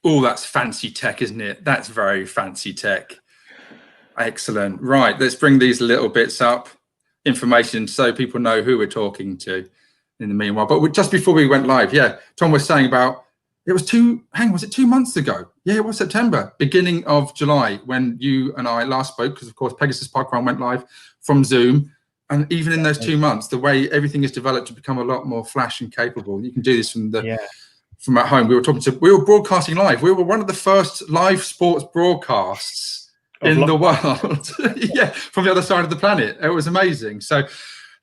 Oh, that's fancy tech, isn't it? That's very fancy tech. Excellent. Right, let's bring these little bits up, information, so people know who we're talking to in the meanwhile. But just before we went live, yeah, Tom was saying about, it was was it 2 months ago? Yeah, it was September, beginning of July, when you and I last spoke, because of course Pegasus Parkrun went live from Zoom. And even in those 2 months, the way everything has developed to become a lot more flash and capable. You can do this from at home. We were broadcasting live. We were one of the first live sports broadcasts in the world. Yeah, from the other side of the planet. It was amazing. So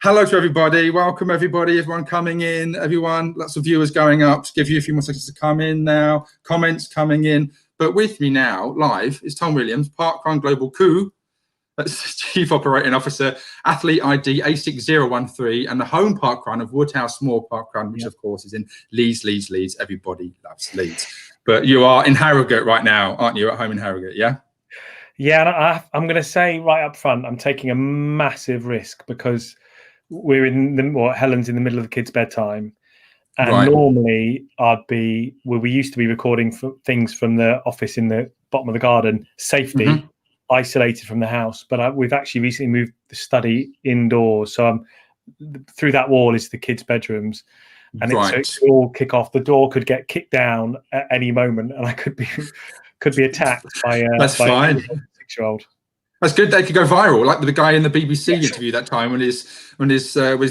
hello to everybody. Welcome everybody, everyone coming in, everyone, lots of viewers going up. To give you a few more seconds to come in now. Comments coming in. But with me now, live, is Tom Williams, Parkrun Global COO, that's Chief Operating Officer, Athlete ID A6013, and the home parkrun of Woodhouse Moor Parkrun, which of course is in Leeds. Everybody loves Leeds. But you are in Harrogate right now, aren't you? At home in Harrogate, yeah? Yeah, and I'm going to say right up front, I'm taking a massive risk because we're Helen's in the middle of the kids' bedtime, and normally we used to be recording things from the office in the bottom of the garden, safety, isolated from the house. But we've actually recently moved the study indoors, so through that wall is the kids' bedrooms, and so it could all kick off. The door could get kicked down at any moment, and I could be attacked by a 6-year-old. That's good. They could go viral, like the guy in the BBC interview that time when his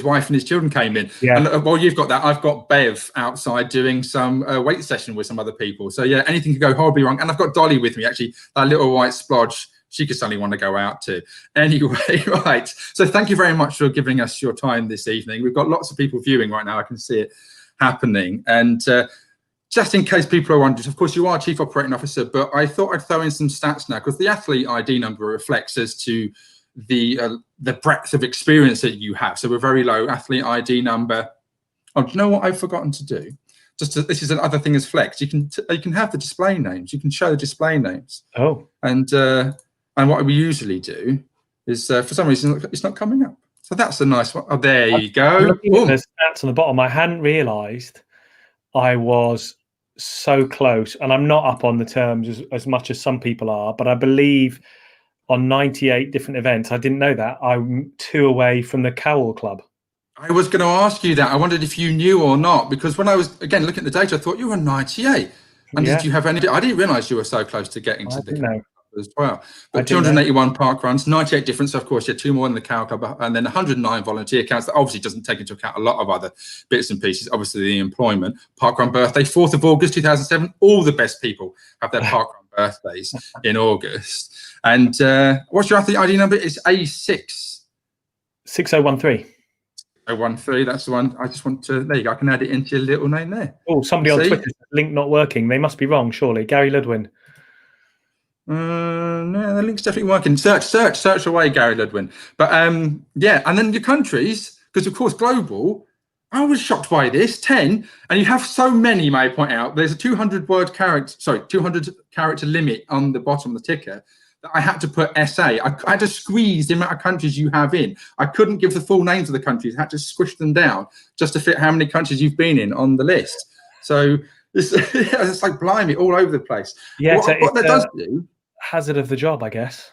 wife and his children came in. Yeah. And while you've got that, I've got Bev outside doing some weight session with some other people. So yeah, anything could go horribly wrong. And I've got Dolly with me, actually, that little white splodge. She could suddenly want to go out too. Anyway, right. So thank you very much for giving us your time this evening. We've got lots of people viewing right now. I can see it happening. And just in case people are wondering, of course, you are Chief Operating Officer, but I thought I'd throw in some stats now, because the athlete ID number reflects as to the breadth of experience that you have. So we're very low athlete ID number. Oh, do you know what I've forgotten to do? This is another thing as flex. You can have the display names. You can show the display names. Oh. And what we usually do is, for some reason, it's not coming up. So that's a nice one. Oh, there you go. Looking at the stats on the bottom, I hadn't realised I was so close, and I'm not up on the terms as much as some people are, but I believe on 98 different events, I didn't know that, I'm 2 away from the COO club. I was going to ask you that. I wondered if you knew or not, because when I was, again, looking at the data, I thought you were 98. And did you have any, I didn't realise you were so close to getting to the COO club as well. But 281 park runs, 98 different. So of course, you had 2 more in the COO club, and then 109 volunteer accounts. That obviously doesn't take into account a lot of other bits and pieces. Obviously, the employment. Parkrun birthday, 4th of August 2007. All the best people have their parkrun birthdays in August. And what's your athlete ID number? It's A6. 6013. 013, that's the one. I just want to, there you go, I can add it into your little name there. Oh, somebody on Twitter, link not working. They must be wrong, surely. Gary Ludwin. No, the link's definitely working. Search away, Gary Ludwin. But yeah, and then your countries, because of course global, I was shocked by this, 10, and you have so many, may I point out, there's a 200 character limit on the bottom of the ticker. I had to put SA. I had to squeeze the amount of countries you have in. I couldn't give the full names of the countries. I had to squish them down just to fit how many countries you've been in on the list. So it's like blimey, all over the place. Yeah, what that does do, hazard of the job, I guess.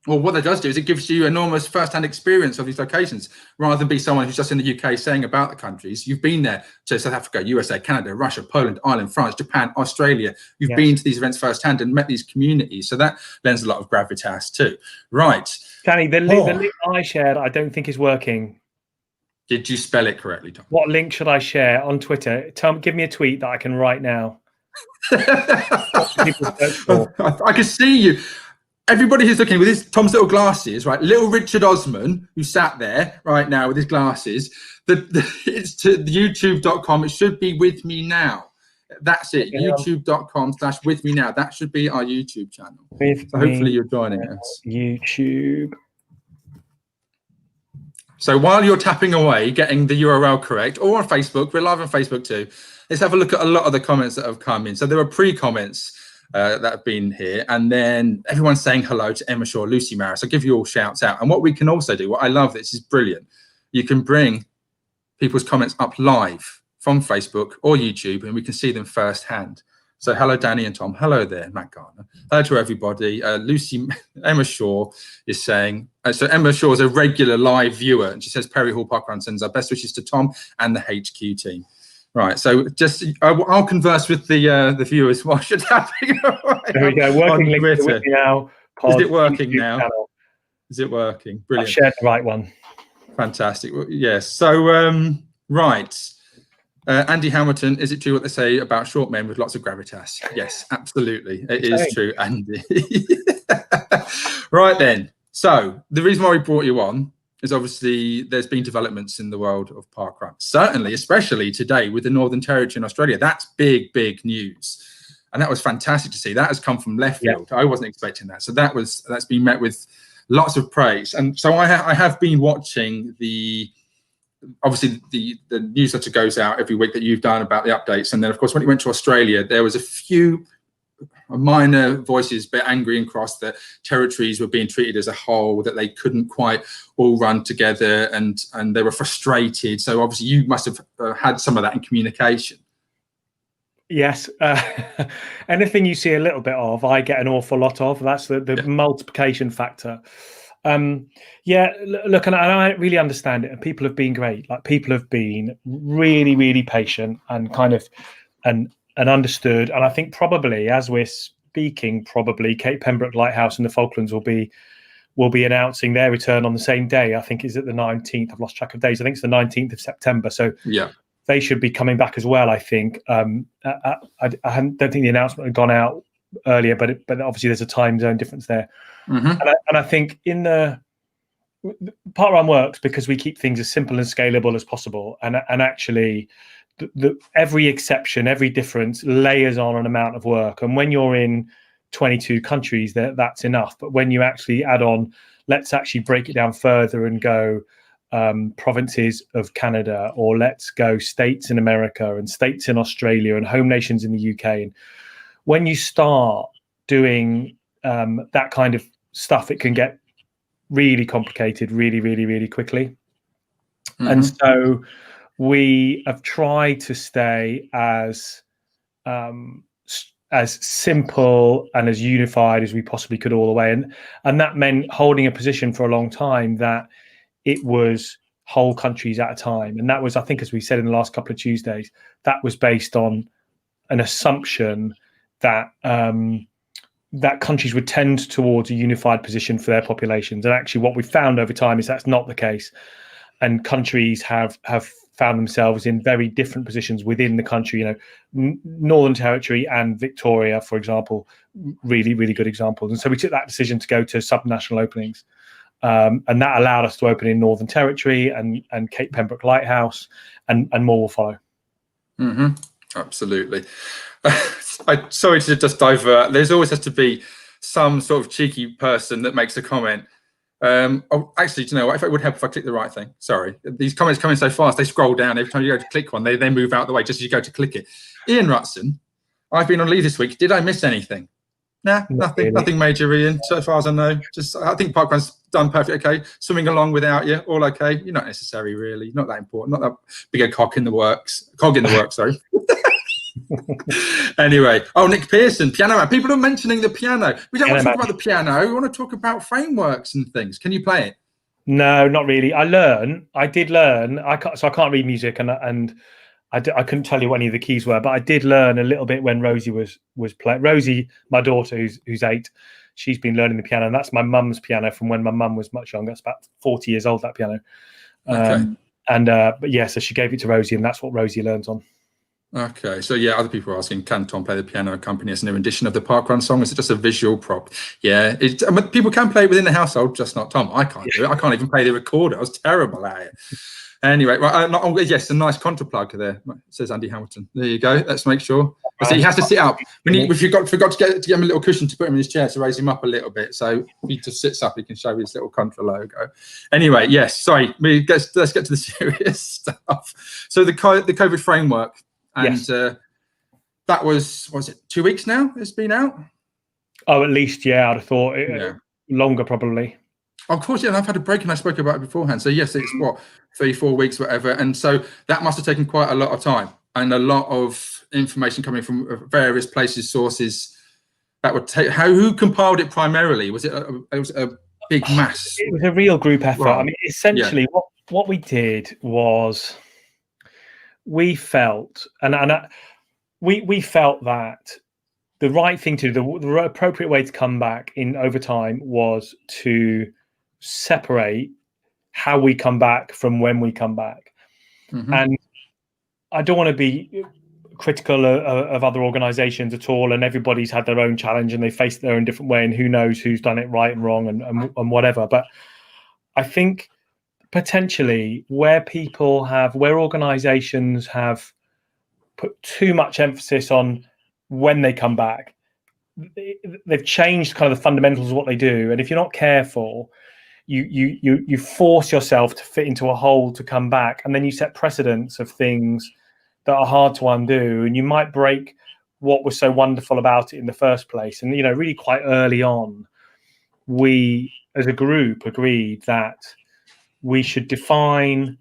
Well, what that does do is it gives you enormous first-hand experience of these locations, rather than be someone who's just in the UK saying about the countries. You've been there to South Africa, USA, Canada, Russia, Poland, Ireland, France, Japan, Australia. You've been to these events firsthand and met these communities. So that lends a lot of gravitas too. Right. Danny, the link I shared, I don't think is working. Did you spell it correctly, Tom? What link should I share on Twitter? Tom, give me a tweet that I can write now. I can see you. Everybody who's looking with Tom's little glasses, right? Little Richard Osman, who sat there right now with his glasses. It's to youtube.com. It should be with me now. That's it. youtube.com/with me now. That should be our YouTube channel. So hopefully you're joining us. YouTube. So while you're tapping away, getting the URL correct, or on Facebook, we're live on Facebook too. Let's have a look at a lot of the comments that have come in. So there are pre-comments that have been here, and then everyone's saying hello to Emma Shaw, Lucy Maris. I'll give you all shouts out. And what we can also do, what I love, this is brilliant, you can bring people's comments up live from Facebook or YouTube, and we can see them firsthand. So hello, Danny and Tom. Hello there, Matt Garner. Hello to everybody. Emma Shaw is saying, so Emma Shaw is a regular live viewer, and she says Perry Hall Parkrun sends our best wishes to Tom and the HQ team. Right, so just I'll converse with the viewers while you're tapping away. There we go. Working link with me now. Is it working now? Channel. Is it working? Brilliant. I've shared the right one. Fantastic. Yes. So right. Andy Hamilton, is it true what they say about short men with lots of gravitas? Yes, absolutely. It is true, Andy. Right then. So the reason why we brought you on is obviously there's been developments in the world of parkrun. Certainly, especially today with the Northern Territory in Australia. That's big, big news. And that was fantastic to see. That has come from left field. I wasn't expecting that. So that's been met with lots of praise. And so I have been watching obviously the newsletter goes out every week that you've done about the updates, and then of course when it went to Australia there was a few minor voices a bit angry and cross that territories were being treated as a whole, that they couldn't quite all run together, and they were frustrated. So obviously you must have had some of that in communication. Yes, anything you see a little bit of, I get an awful lot of. That's the multiplication factor. Look, and I really understand it, and people have been great. Like, people have been really, really patient and kind of and understood. And I think probably as we're speaking, probably Cape Pembroke Lighthouse and the Falklands will be announcing their return on the same day. I think is it the 19th. I've lost track of days. I think it's the 19th of September. So they should be coming back as well. I think. I don't think the announcement had gone out earlier, but obviously there's a time zone difference there. And I think in the Parkrun works because we keep things as simple and scalable as possible, and actually every exception, every difference layers on an amount of work. And when you're in 22 countries, that's enough. But when you actually add on, let's actually break it down further and go provinces of Canada, or let's go states in America and states in Australia and home nations in the UK. And when you start doing that kind of stuff, it can get really complicated really, really, really quickly. And so we have tried to stay as simple and as unified as we possibly could all the way. And that meant holding a position for a long time that it was whole countries at a time. And that was, I think, as we said in the last couple of Tuesdays, that was based on an assumption that that countries would tend towards a unified position for their populations. And actually what we found over time is that's not the case. And countries have found themselves in very different positions within the country. You know, Northern Territory and Victoria, for example, really, really good examples. And so we took that decision to go to subnational openings. And that allowed us to open in Northern Territory and Cape Pembroke Lighthouse, and more will follow. Absolutely. Sorry to just divert. There's always has to be some sort of cheeky person that makes a comment. Actually, do you know what? If it would help if I click the right thing. Sorry, these comments come in so fast. They scroll down every time you go to click one. They move out the way just as you go to click it. Ian Rutson, I've been on leave this week. Did I miss anything? Nah, nothing. Really. Nothing major, Ian. So far as I know, just I think Parkrun's done perfectly okay. Swimming along without you, all okay. You're not necessary, really. Not that important. Not that big a cog in the works. Sorry. Anyway, Nick Pearson, piano man. People are mentioning the piano. We don't want to talk about the piano. We want to talk about frameworks and things. Can you play it? No, not really. I did learn. I can't read music, and I couldn't tell you what any of the keys were, but I did learn a little bit when Rosie was playing. Rosie, my daughter, who's 8, she's been learning the piano, and that's my mum's piano from when my mum was much younger. It's about 40 years old, that piano. But yeah, so she gave it to Rosie, and that's what Rosie learns on. Okay, so yeah, other people are asking, can Tom play the piano accompany us in a rendition of the Parkrun song? Is it just a visual prop? Yeah, people can play it within the household, just not Tom. I can't do it. I can't even play the recorder. I was terrible at it. Anyway, right, yes, a nice contra-plug there, says Andy Hamilton. There you go. Let's make sure. So he has to sit up. We forgot to get him a little cushion to put him in his chair to raise him up a little bit. So if he just sits up, he can show his little contra logo. Anyway, yes, sorry. Let's get to the serious stuff. So the COVID framework. And that was it 2 weeks now it's been out? Oh, at least, yeah, I'd have thought longer probably. Of course, yeah, and I've had a break and I spoke about it beforehand. So yes, it's 3-4 weeks, whatever. And so that must have taken quite a lot of time and a lot of information coming from various places, sources that would take? Who compiled it primarily? Was it a big mass? It was a real group effort. Right. I mean, essentially, what we did was we felt, we felt that the right thing to do, the appropriate way to come back in over time, was to separate how we come back from when we come back. And I don't want to be critical of other organizations at all, and everybody's had their own challenge and they face their own different way, and who knows who's done it right and wrong and whatever. But I think potentially where organizations have put too much emphasis on when they come back, they've changed kind of the fundamentals of what they do, and if you're not careful, you force yourself to fit into a hole to come back, and then you set precedents of things that are hard to undo, and you might break what was so wonderful about it in the first place. And really quite early on, we as a group agreed that we should define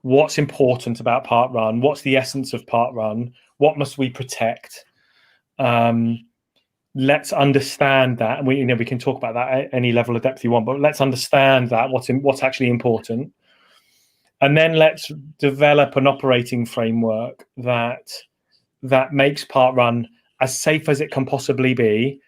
what's important about Parkrun, what's the essence of Parkrun, what must we protect. Let's understand that, and we can talk about that at any level of depth you want, but let's understand that what's actually important. And then let's develop an operating framework that makes Parkrun as safe as it can possibly be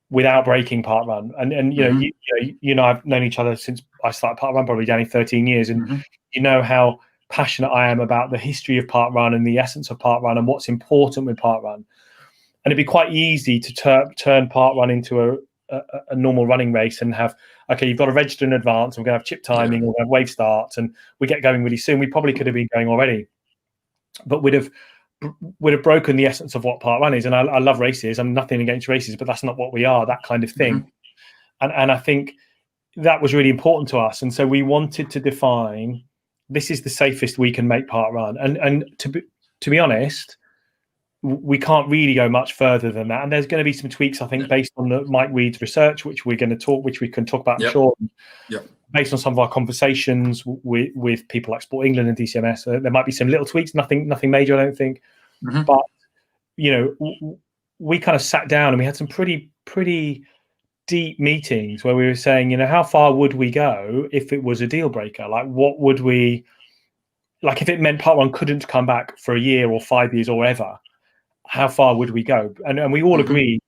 without breaking Parkrun. And you know, I've known each other since I started Parkrun, probably Danny, 13 years, and you know how passionate I am about the history of Parkrun and the essence of Parkrun and what's important with Parkrun. And it'd be quite easy to turn Parkrun into a normal running race and have, okay, you've got to register in advance, and we're going to have chip timing, or have wave starts, and we get going really soon. We probably could have been going already, but we'd have broken the essence of what Parkrun is. And I love races. I'm nothing against races, but that's not what we are, that kind of thing. And I think that was really important to us. And so we wanted to define, this is the safest we can make Parkrun. And to be honest, we can't really go much further than that. And there's going to be some tweaks, I think, based on the Mike Weed's research, which we can talk about, I'm sure. Based on some of our conversations with people like Sport England and DCMS, there might be some little tweaks, nothing major, I don't think. But we kind of sat down and we had some pretty deep meetings where we were saying, how far would we go if it was a deal breaker? Like, what would we, like, if it meant Parkrun couldn't come back for a year or 5 years or ever, how far would we go? And we all agreed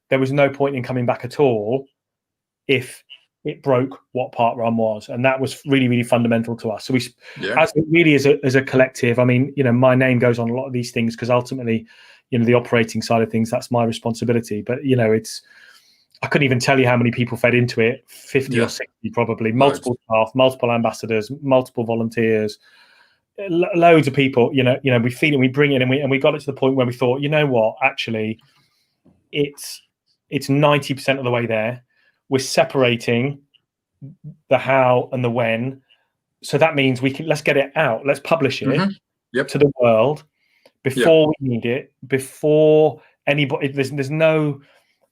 there was no point in coming back at all if it broke what Parkrun was. And that was really, really fundamental to us. So as a collective, I mean, my name goes on a lot of these things because ultimately, the operating side of things, that's my responsibility. But, I couldn't even tell you how many people fed into it, 50 or 60 probably, multiple staff, multiple ambassadors, multiple volunteers, loads of people. We feed it, we bring it, and we got it to the point where we thought, what, actually, it's 90% of the way there. We're separating the how and the when, so that means let's get it out, let's publish it to the world before we need it, before anybody. There's no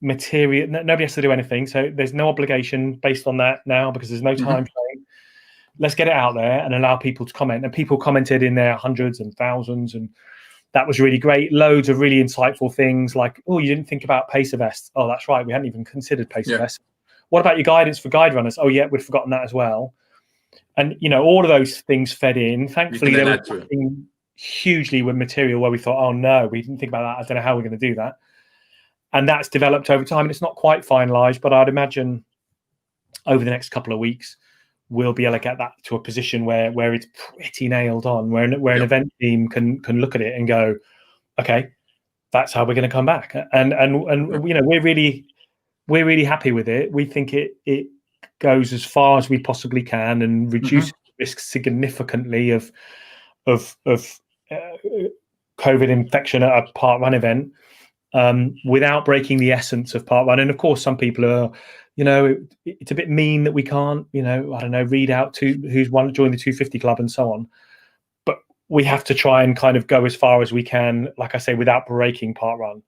material, nobody has to do anything, so there's no obligation based on that now because there's no time frame. Let's get it out there and allow people to comment. And people commented in their hundreds and thousands, and that was really great. Loads of really insightful things like, oh, you didn't think about pacer vests. Oh, that's right, we hadn't even considered pacer vests. What about your guidance for guide runners? Oh yeah, we'd forgotten that as well. And all of those things fed in. Thankfully, there was something hugely with material where we thought, oh no, we didn't think about that, I don't know how we're going to do that. And that's developed over time, and it's not quite finalized, but I'd imagine over the next couple of weeks we'll be able to get that to a position where it's pretty nailed on, where an event team can look at it and go, okay, that's how we're going to come back. And we're really happy with it. We think it goes as far as we possibly can and reduces risk significantly of COVID infection at a Parkrun event, without breaking the essence of Parkrun. And of course, some people are, it's a bit mean that we can't, I don't know, read out to who's joined the 250 club and so on. But we have to try and kind of go as far as we can, like I say, without breaking Parkrun.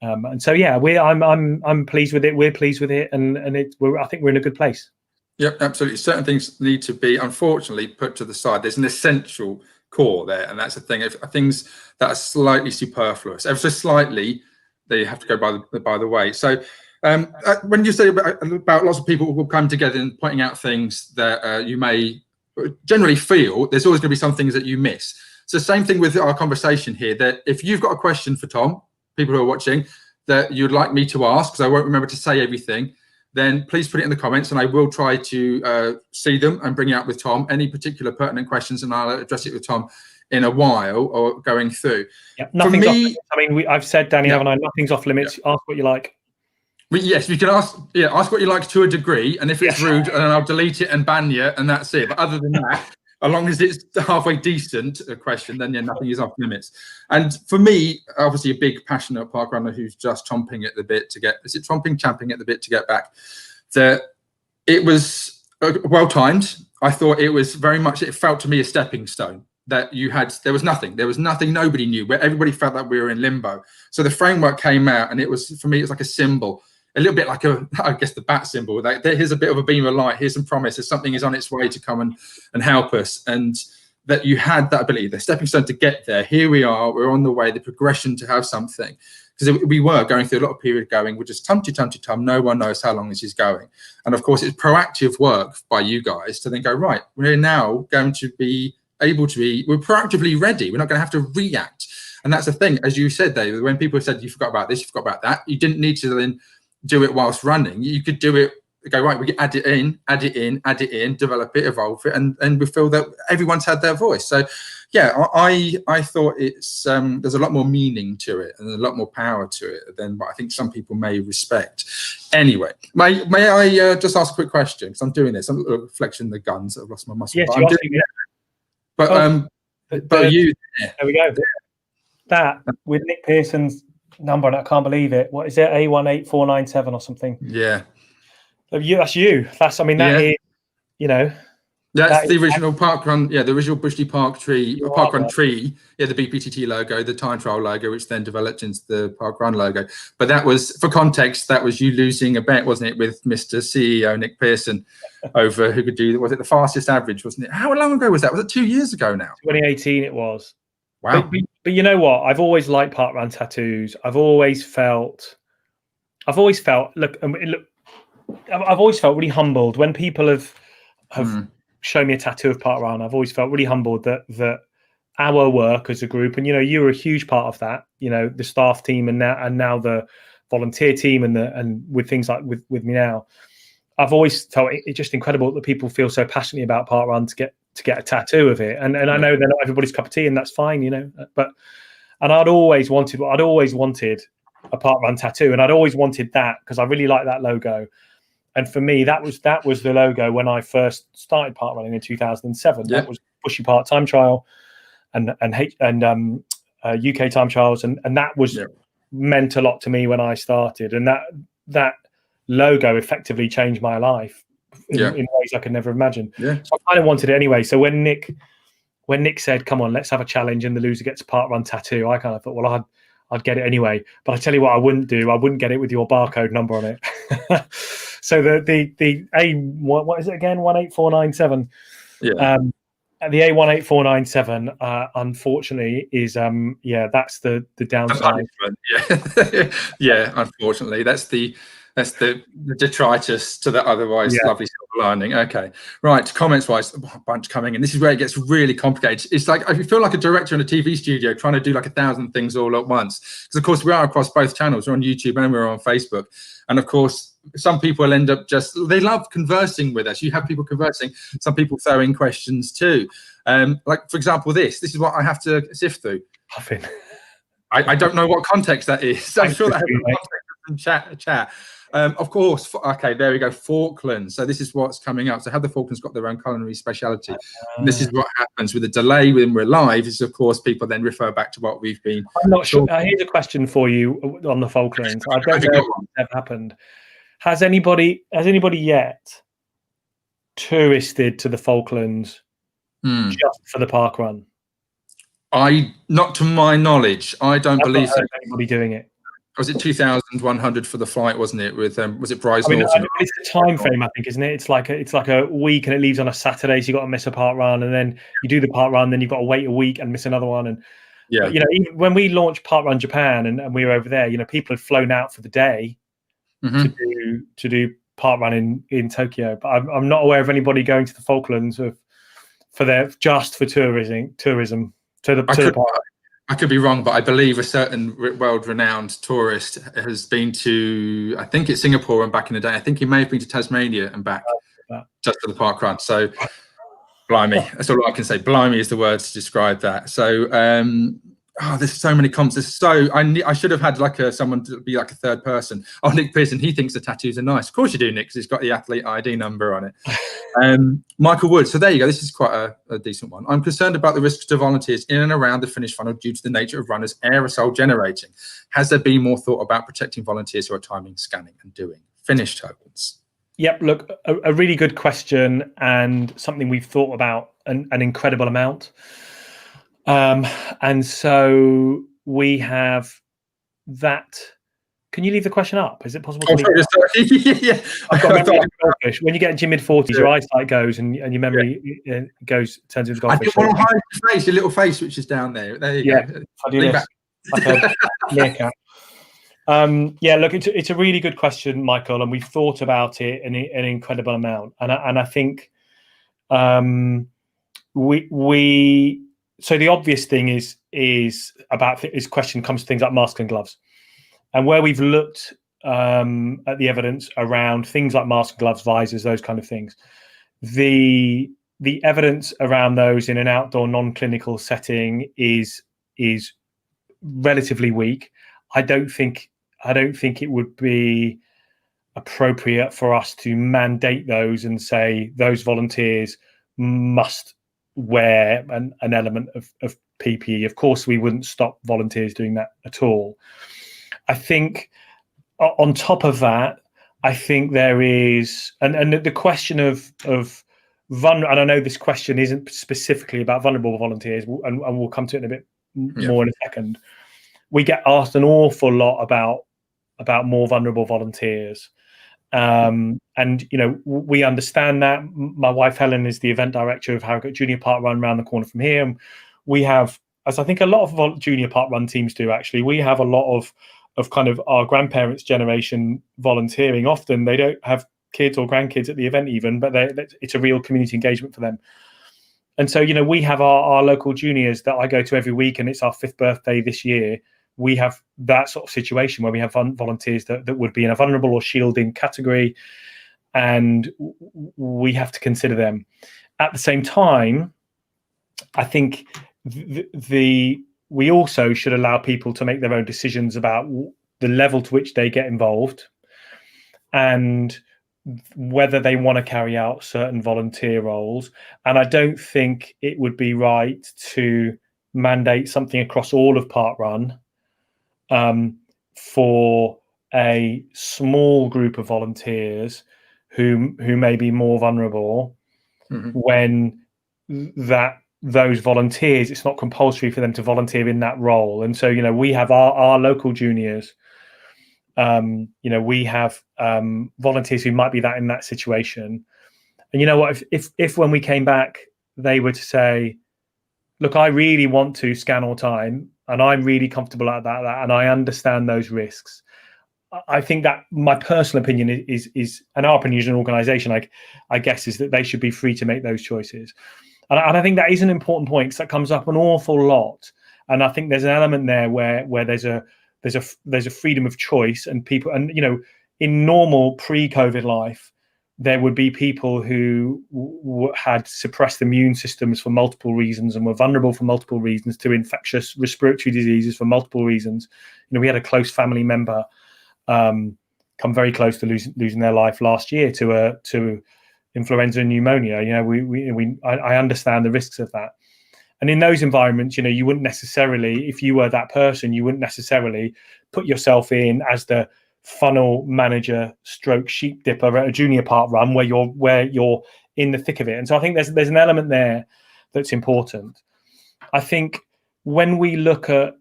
And so, I'm pleased with it. We're pleased with it, and I think we're in a good place. Yep, absolutely. Certain things need to be, unfortunately, put to the side. There's an essential core there, and that's the thing. If things that are slightly superfluous, ever so slightly, they have to go by the way. So when you say about lots of people will come together and pointing out things that you may generally feel, there's always going to be some things that you miss. So same thing with our conversation here, that if you've got a question for Tom, people who are watching, that you'd like me to ask, because I won't remember to say everything, then please put it in the comments and I will try to see them and bring it up with Tom, any particular pertinent questions, and I'll address it with Tom in a while or going through. Yeah, nothing's off limits. I mean, I've said, Danny, haven't I? Nothing's off limits. Ask what you like. Yes, you can ask what you like to a degree, and if it's rude, and I'll delete it and ban you, and that's it. But other than that, as long as it's halfway decent a question, then nothing is off limits. And for me, obviously a big passionate park runner who's just chomping at the bit to get, champing at the bit to get back, that it was well timed. I thought it was very much, it felt to me a stepping stone, that there was nothing, nobody knew, where everybody felt like we were in limbo. So the framework came out, and it was, for me, it's like a symbol, a little bit like I guess the bat symbol. Like, here's a bit of a beam of light. Here's some promise. There's something is on its way to come and help us. And that you had that ability, the stepping stone to get there. Here we are. We're on the way. The progression to have something, because we were going through a lot of period going. We're just tum. No one knows how long this is going. And of course, it's proactive work by you guys to then go, right, we're now going to be able to be. We're proactively ready. We're not going to have to react. And that's the thing, as you said, David. When people said you forgot about this, you forgot about that, you didn't need to then do it whilst running. You could do it, go, right, we can add it in, develop it, evolve it, and we feel that everyone's had their voice. So yeah, I thought it's there's a lot more meaning to it and a lot more power to it than what I think some people may respect. Anyway, may I just ask a quick question, because I'm doing this, I'm flexing the guns, I've lost my muscle. Yes, but you, there we go. That with Nick Pearson's number, and I can't believe it. What is it? A18497 or something? Yeah. That's you. That's, I mean, that is, you know. That's the original Parkrun, the original Bushley Park tree, Parkrun tree, the BPTT logo, the time trial logo, which then developed into the Parkrun logo. But that was, for context, that was you losing a bet, wasn't it, with Mr. CEO Nick Pearson over who could do, was it the fastest average, wasn't it? How long ago was that? Was it 2 years ago now? 2018 it was. Wow. But you know what? I've always liked Parkrun tattoos. I've always felt, I've always felt really humbled when people have shown me a tattoo of Parkrun. I've always felt really humbled that our work as a group, and you were a huge part of that. The staff team and now the volunteer team and with things like with me now. I've always felt it's just incredible that people feel so passionately about Parkrun to get a tattoo of it. And I know they're not everybody's cup of tea, and that's fine, but I'd always wanted a Parkrun tattoo, and I'd always wanted that because I really like that logo. And for me, that was the logo when I first started parkrunning in 2007. Yeah. That was Bushy Park time trial and UK time trials, and that was meant a lot to me when I started. And that logo effectively changed my life in ways I could never imagine. Yeah. So I kind of wanted it anyway. So when Nick said, "Come on, let's have a challenge," and the loser gets a Parkrun tattoo, I kind of thought, well, I'd get it anyway. But I tell you what, I wouldn't do. I wouldn't get it with your barcode number on it. So what is it again? 18497. Yeah. The A18497, unfortunately, is that's the downside. Yeah, unfortunately, that's the detritus to the otherwise lovely silver lining. Okay, right. Comments wise, a bunch coming in. This is where it gets really complicated. It's like I feel like a director in a TV studio trying to do like 1,000 things all at once. Because of course we are across both channels. We're on YouTube and we're on Facebook. And of course, some people will end up they love conversing with us. You have people conversing. Some people throw in questions too. Like for example, this is what I have to sift through. I don't know what context that is. I'm sure that has context in chat. Of course, okay, there we go. Falklands. So this is what's coming up. So have the Falklands got their own culinary speciality? This is what happens with the delay when we're live. Is of course people then refer back to what we've been. I'm not sure. Here's a question for you on the Falklands. I don't know if it's happened. Has anybody yet touristed to the Falklands just for the Parkrun? Not to my knowledge. I don't believe so. Anybody doing it? Was it 2,100 for the flight, wasn't it? With was it Bryce I mean, Norton? it's the time frame, I think, isn't it? It's like a week, and it leaves on a Saturday, so you got to miss a park run, and then you do the park run, then you've got to wait a week and miss another one. And yeah, but, even when we launched Parkrun Japan and we were over there, people had flown out for the day to do parkrun in Tokyo. But I'm not aware of anybody going to the Falklands for tourism to the park. I could be wrong, but I believe a certain world-renowned tourist has been to, I think it's Singapore and back in the day. I think he may have been to Tasmania and back just for the park run. So, blimey, that's all I can say. Blimey is the word to describe that. So, there's so many comps. I should have had someone to be like a third person. Oh, Nick Pearson, he thinks the tattoos are nice. Of course you do, Nick, because he's got the athlete ID number on it. Michael Wood. So there you go. This is quite a decent one. I'm concerned about the risks to volunteers in and around the finish funnel due to the nature of runners aerosol generating. Has there been more thought about protecting volunteers who are timing, scanning, and doing finish tokens? Yep. Look, a really good question, and something we've thought about an incredible amount. And so we have that. Can you leave the question up? Is it possible to leave it yeah. I've got goldfish. When you get into your mid-40s, your eyesight goes and your memory turns into goldfish. I want to hide your face, your little face, which is down there. There you go. I do this. Like a meerkat. Look, it's a really good question, Michael, and we've thought about it an incredible amount. And I think we so the obvious thing is about this question comes to things like masks and gloves. And where we've looked at the evidence around things like masks, gloves, visors, those kind of things, the evidence around those in an outdoor non-clinical setting is relatively weak. I don't think it would be appropriate for us to mandate those and say those volunteers must wear an element of PPE. Of course, we wouldn't stop volunteers doing that at all. I think on top of that, I think there is, and the question of vulnerable, and I know this question isn't specifically about vulnerable volunteers, and we'll come to it in a bit more in a second. We get asked an awful lot about more vulnerable volunteers. And we understand that. My wife Helen is the event director of Harrogate Junior Park Run around the corner from here, and we have, as I think a lot of junior park run teams do, actually, we have a lot of kind of our grandparents' generation volunteering. Often they don't have kids or grandkids at the event even, but it's a real community engagement for them. And so, we have our local juniors that I go to every week, and it's our 5th birthday this year. We have that sort of situation where we have volunteers that would be in a vulnerable or shielding category, and we have to consider them. At the same time, I think we also should allow people to make their own decisions about the level to which they get involved and whether they want to carry out certain volunteer roles. And I don't think it would be right to mandate something across all of Parkrun for a small group of volunteers who may be more vulnerable, when those volunteers, it's not compulsory for them to volunteer in that role. And so, we have our local juniors, we have volunteers who might be in that situation. And you know what, if when we came back, they were to say, look, I really want to scan all time, and I'm really comfortable at that, and I understand those risks. I think that my personal opinion is, and our opinion as an organisation, I guess, is that they should be free to make those choices. And I think that is an important point, because that comes up an awful lot. And I think there's an element there where there's a freedom of choice, and people, and in normal pre-COVID life, there would be people who had suppressed immune systems for multiple reasons and were vulnerable for multiple reasons to infectious respiratory diseases for multiple reasons. We had a close family member come very close to losing their life last year to influenza and pneumonia. I understand the risks of that. And in those environments, you wouldn't necessarily, if you were that person, you wouldn't necessarily put yourself in as the funnel manager stroke sheep dipper at a junior park run where you're in the thick of it. And so I think there's an element there that's important. I think when we look at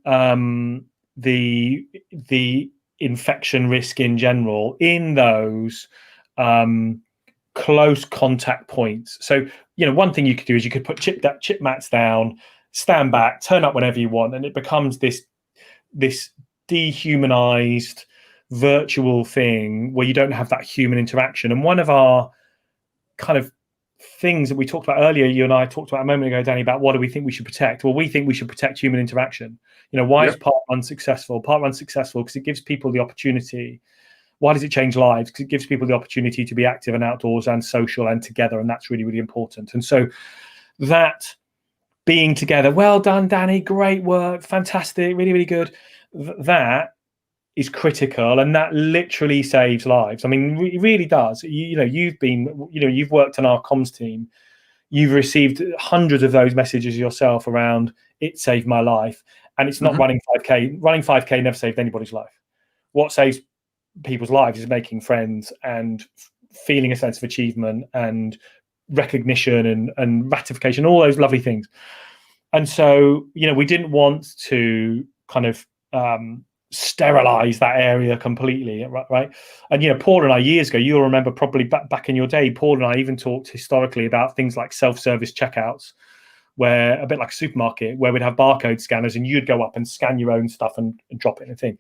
the infection risk in general in those close contact points. So, one thing you could do is you could put chip mats down, stand back, turn up whenever you want, and it becomes this dehumanized virtual thing where you don't have that human interaction. And one of our kind of things that we talked about earlier, you and I talked about a moment ago, Danny, about what do we think we should protect? Well, we think we should protect human interaction. Why is Parkrun successful? Parkrun's successful because it gives people the opportunity. Why does it change lives? Because it gives people the opportunity to be active and outdoors and social and together, and that's really, really important. And so that being together, well done, Danny, great work, fantastic, really, really good. That is critical, and that literally saves lives. I mean, it really does. You've worked on our comms team. You've received hundreds of those messages yourself around it saved my life, and it's not running 5K. Running 5K never saved anybody's life. What saves people's lives is making friends and feeling a sense of achievement and recognition and ratification, all those lovely things. And so, we didn't want to kind of sterilize that area completely, right? And Paul and I, years ago, you'll remember probably back in your day, Paul and I even talked historically about things like self-service checkouts, where a bit like a supermarket, where we'd have barcode scanners and you'd go up and scan your own stuff and drop it in a thing.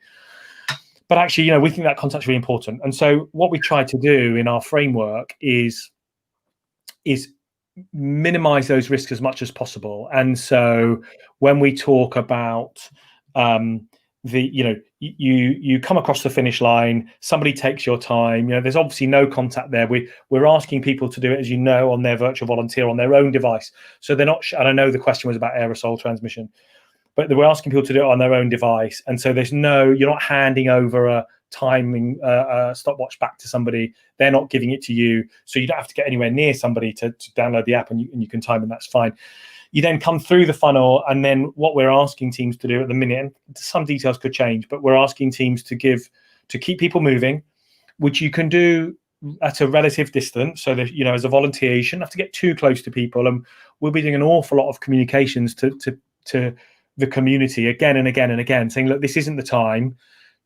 But actually, we think that contact's really important. And so what we try to do in our framework is minimize those risks as much as possible. And so when we talk about you come across the finish line, somebody takes your time, there's obviously no contact there. We're asking people to do it, as on their virtual volunteer on their own device. So they're not, and I know the question was about aerosol transmission, but we're asking people to do it on their own device. And so you're not handing over a timing stopwatch back to somebody. They're not giving it to you. So you don't have to get anywhere near somebody to download the app, and you can time, and that's fine. You then come through the funnel, and then what we're asking teams to do at the minute, and some details could change, but we're asking teams to keep people moving, which you can do at a relative distance. So that, as a volunteer, you shouldn't have to get too close to people. And we'll be doing an awful lot of communications to the community again and again and again, saying, look, this isn't the time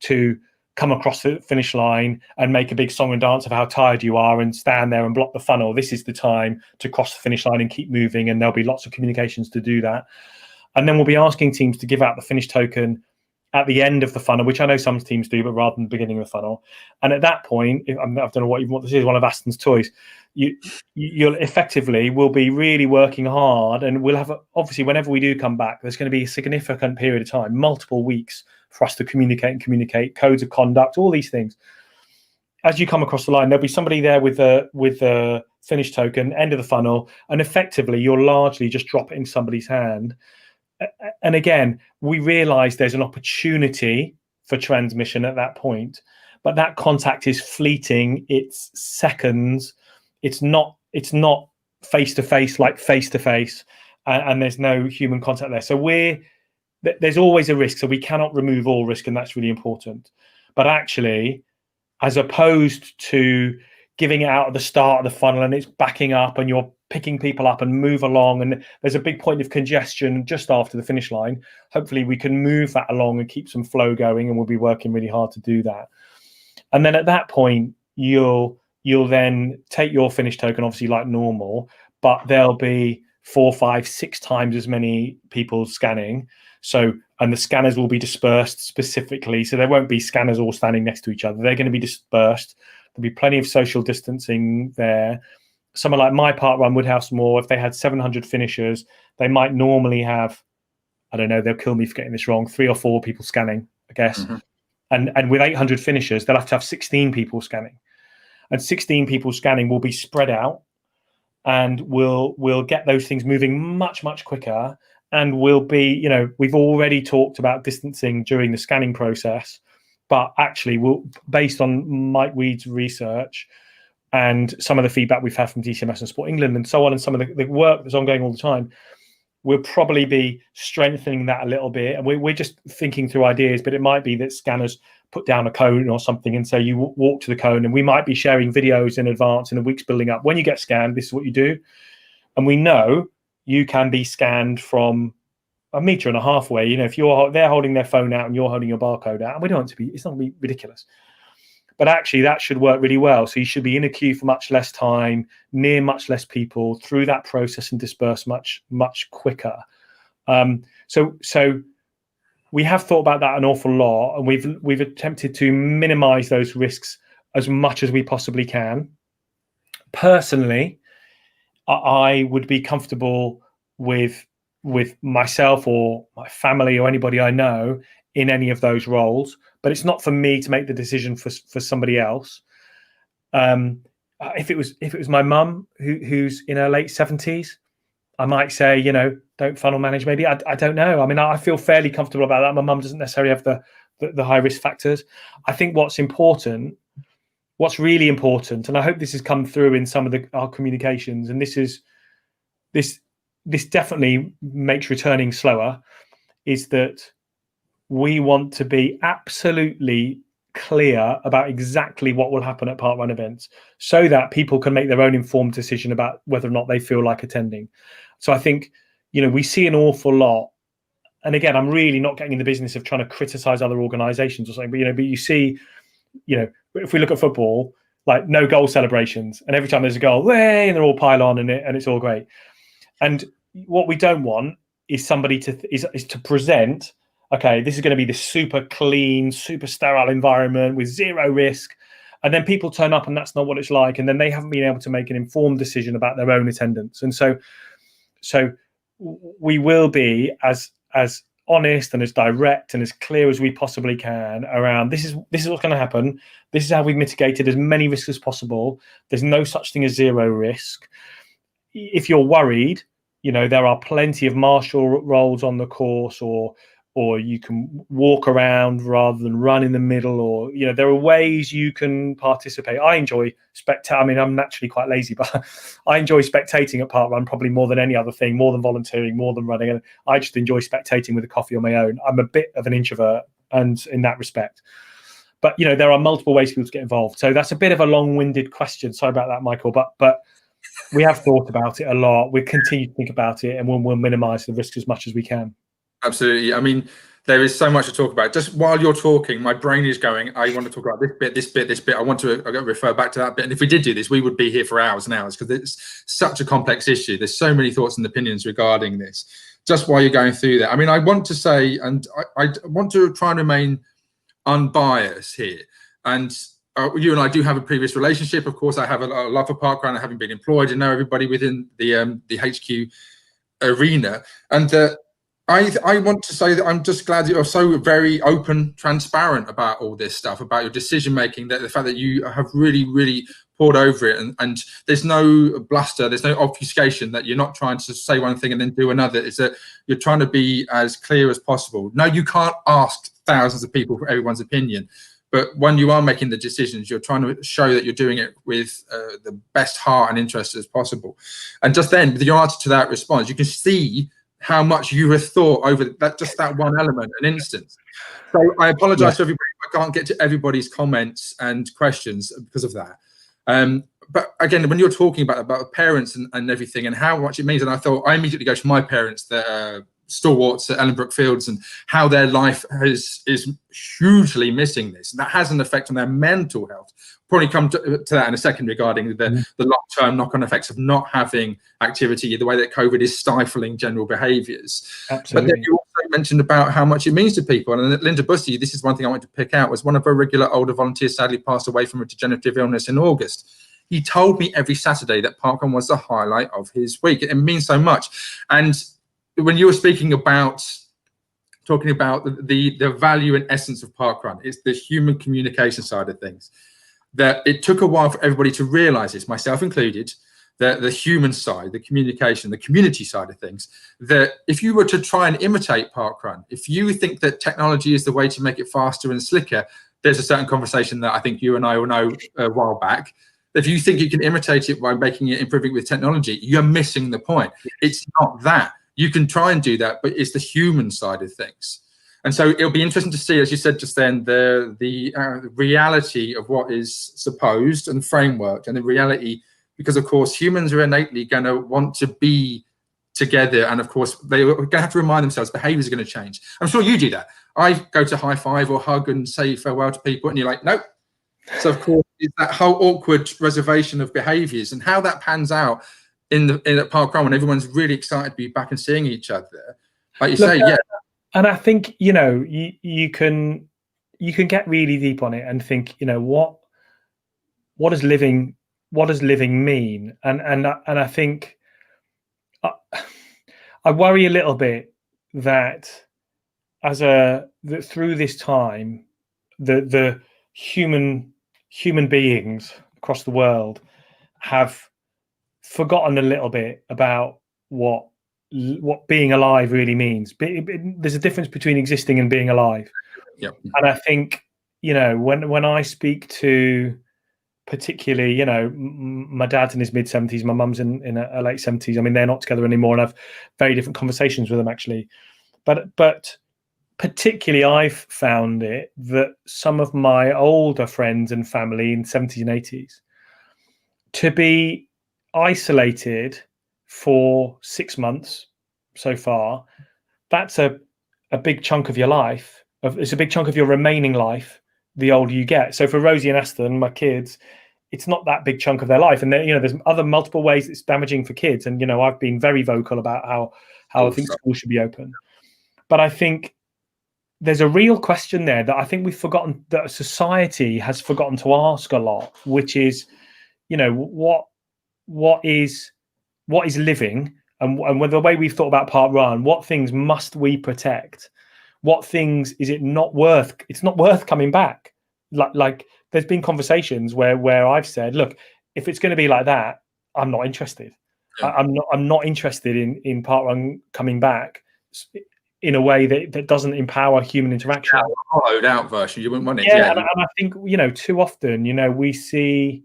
to come across the finish line and make a big song and dance of how tired you are and stand there and block the funnel. This is the time to cross the finish line and keep moving, and there'll be lots of communications to do that. And then we'll be asking teams to give out the finish token at the end of the funnel, which I know some teams do, but rather than the beginning of the funnel. And at that point, I don't know what this is, one of Aston's toys, you'll effectively will be really working hard, and we'll have, obviously, whenever we do come back, there's going to be a significant period of time, multiple weeks, for us to communicate codes of conduct, all these things. As you come across the line, there'll be somebody there with the finish token, end of the funnel, and effectively you'll largely just drop it in somebody's hand. And again, we realize there's an opportunity for transmission at that point, but that contact is fleeting. It's seconds. It's not face-to-face, like face-to-face, and there's no human contact there. So there's always a risk, so we cannot remove all risk, and that's really important. But actually, as opposed to giving it out at the start of the funnel and it's backing up and you're picking people up and move along, and there's a big point of congestion just after the finish line, hopefully we can move that along and keep some flow going, and we'll be working really hard to do that. And then at that point, you'll then take your finish token, obviously like normal, but there'll be 4, 5, 6 times as many people scanning. So, and the scanners will be dispersed specifically. So there won't be scanners all standing next to each other. They're going to be dispersed. There'll be plenty of social distancing there. Someone like my Parkrun would have some more. If they had 700 finishers, they might normally have, I don't know, they'll kill me for getting this wrong, 3 or 4 people scanning, I guess. And with 800 finishers, they'll have to have 16 people scanning. And 16 people scanning will be spread out, and we'll get those things moving much, much quicker. And we'll be, we've already talked about distancing during the scanning process, but actually based on Mike Weed's research and some of the feedback we've had from DCMS and Sport England and so on, and some of the work that's ongoing all the time, we'll probably be strengthening that a little bit. And we're just thinking through ideas, but it might be that scanners put down a cone or something and say you walk to the cone, and we might be sharing videos in advance in the weeks building up. When you get scanned, this is what you do. And we know you can be scanned from a meter and a half away. You know, if they're holding their phone out and you're holding your barcode out, and we don't want to be, it's not going to be ridiculous. But actually, that should work really well. So you should be in a queue for much less time, near much less people, through that process, and disperse much quicker. So we have thought about that an awful lot, and we've attempted to minimize those risks as much as we possibly can. Personally, I would be comfortable with myself or my family or anybody I know in any of those roles, but it's not for me to make the decision for somebody else. If it was my mum who's in her late 70s, I might say, you know, don't funnel manage. Maybe I don't know. I mean, I feel fairly comfortable about that. My mum doesn't necessarily have the high risk factors. I think what's really important, and I hope this has come through in some of our communications, and this definitely makes returning slower, is that we want to be absolutely clear about exactly what will happen at Parkrun events, so that people can make their own informed decision about whether or not they feel like attending. So I think, you know, we see an awful lot, and again, I'm really not getting in the business of trying to criticize other organizations or something, but you see, you know, if we look at football, like no goal celebrations, and every time there's a goal, way, and they're all pile on, and it's all great. And what we don't want is somebody to present, okay, this is going to be this super clean, super sterile environment with zero risk, and then people turn up and that's not what it's like, and then they haven't been able to make an informed decision about their own attendance. And so we will be as honest and as direct and as clear as we possibly can around this is what's going to happen. This is how we've mitigated as many risks as possible. There's no such thing as zero risk. If you're worried, you know, there are plenty of marshal roles on the course, or you can walk around rather than run in the middle, or, you know, there are ways you can participate. I enjoy I mean, I'm naturally quite lazy, but I enjoy spectating at Parkrun probably more than any other thing, more than volunteering, more than running. And I just enjoy spectating with a coffee on my own. I'm a bit of an introvert, and in that respect. But, you know, there are multiple ways for people to get involved. So that's a bit of a long-winded question. Sorry about that, Michael. But we have thought about it a lot. We continue to think about it, and we'll minimize the risk as much as we can. Absolutely. I mean, there is so much to talk about. Just while you're talking, my brain is going, I want to talk about this bit, this bit, this bit. I want to refer back to that bit. And if we did do this, we would be here for hours and hours, because it's such a complex issue. There's so many thoughts and opinions regarding this. Just while you're going through that, I mean, I want to say, and I want to try and remain unbiased here. And you and I do have a previous relationship. Of course, I have a love for Parkrun, having been employed and know everybody within the HQ arena. And I want to say that I'm just glad that you're so very open, transparent about all this stuff, about your decision making, that the fact that you have really, really poured over it, and there's no bluster, there's no obfuscation, that you're not trying to say one thing and then do another. It's that you're trying to be as clear as possible. No, you can't ask thousands of people for everyone's opinion, but when you are making the decisions, you're trying to show that you're doing it with the best heart and interest as possible. And just then, with your answer to that response, you can see how much you have thought over that one element, an instance. So I apologize to everybody if I can't get to everybody's comments and questions because of that. But again, when you're talking about parents and everything and how much it means, and I immediately go to my parents, that stalwarts at Ellenbrook Fields, and how their life is hugely missing this. And that has an effect on their mental health. Probably come to that in a second regarding the long-term knock-on effects of not having activity, the way that COVID is stifling general behaviours. Absolutely. But then you also mentioned about how much it means to people. And Linda Bussey, this is one thing I want to pick out, was one of our regular older volunteers sadly passed away from a degenerative illness in August. He told me every Saturday that Parkrun was the highlight of his week. It means so much. And when you were talking about the value and essence of Parkrun, it's the human communication side of things. That it took a while for everybody to realize this, myself included, that the human side, the communication, the community side of things, that if you were to try and imitate Parkrun, if you think that technology is the way to make it faster and slicker, there's a certain conversation that I think you and I will know a while back. If you think you can imitate it by improving with technology, you're missing the point. It's not that. You can try and do that, but it's the human side of things. And so it'll be interesting to see, as you said just then, the reality of what is supposed and framework, and the reality, because of course humans are innately going to want to be together. And of course, they're going to have to remind themselves behaviors are going to change. I'm sure you do that. I go to high five or hug and say farewell to people, and you're like, nope. So of course, it's that whole awkward reservation of behaviors, and how that pans out in at Parkrun when everyone's really excited to be back and seeing each other. Like you say, yeah. And I think, you know, you can get really deep on it and think, you know, what does living mean? And I think I worry a little bit that through this time, the human beings across the world have forgotten a little bit about what being alive really means. There's a difference between existing and being alive. Yep. And I think, you know, when I speak to, particularly, you know, my dad's in his mid-70s, my mum's in her late 70s. I mean, they're not together anymore, and I've very different conversations with them, actually. But particularly, I've found it that some of my older friends and family in 70s and 80s, to be isolated for 6 months so far, that's a big chunk of your life. It's a big chunk of your remaining life the older you get. So for Rosie and Aston, my kids, it's not that big chunk of their life. And you know, there's other multiple ways it's damaging for kids. And, you know, I've been very vocal about how I think schools should be open. But I think there's a real question there that I think we've forgotten, that society has forgotten to ask a lot, which is, you know, what is living, and with the way we've thought about Parkrun, what things must we protect? What things is it not worth? It's not worth coming back. Like there's been conversations where I've said, look, if it's going to be like that, I'm not interested. Yeah. I'm not interested in Parkrun coming back in a way that doesn't empower human interaction. Yeah, hollowed out version, you wouldn't want it. Yeah, and I think, you know, too often, you know, we see,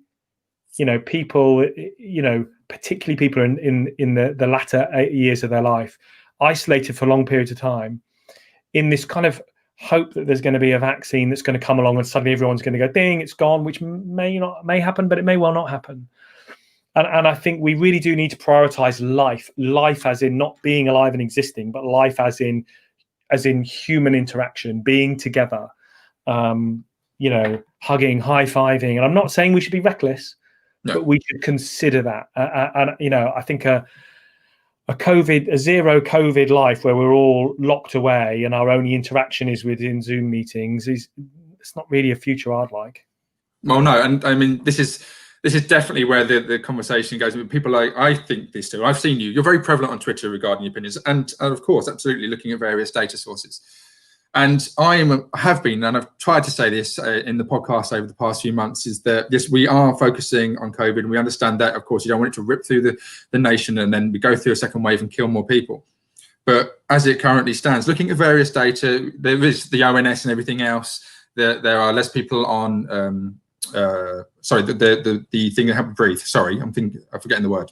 you know, people, you know, particularly people in the latter years of their life, isolated for long periods of time, in this kind of hope that there's going to be a vaccine that's going to come along and suddenly everyone's going to go, ding, it's gone, which may happen, but it may well not happen. And I think we really do need to prioritize life as in not being alive and existing, but life as in human interaction, being together, you know, hugging, high-fiving. And I'm not saying we should be reckless, but we should consider that. And you know, I think a zero COVID life where we're all locked away and our only interaction is within Zoom meetings it's not really a future I'd like. Well, no, and I mean, this is definitely where the conversation goes. People like, I think this too. I've seen you're very prevalent on Twitter regarding your opinions, and of course, absolutely looking at various data sources. And I have been, and I've tried to say this in the podcast over the past few months, is that yes, we are focusing on COVID, and we understand that, of course, you don't want it to rip through the nation and then we go through a second wave and kill more people. But as it currently stands, looking at various data, there is the ONS and everything else. There are less people on, sorry, the thing that helps you breathe. Sorry, I'm forgetting the word.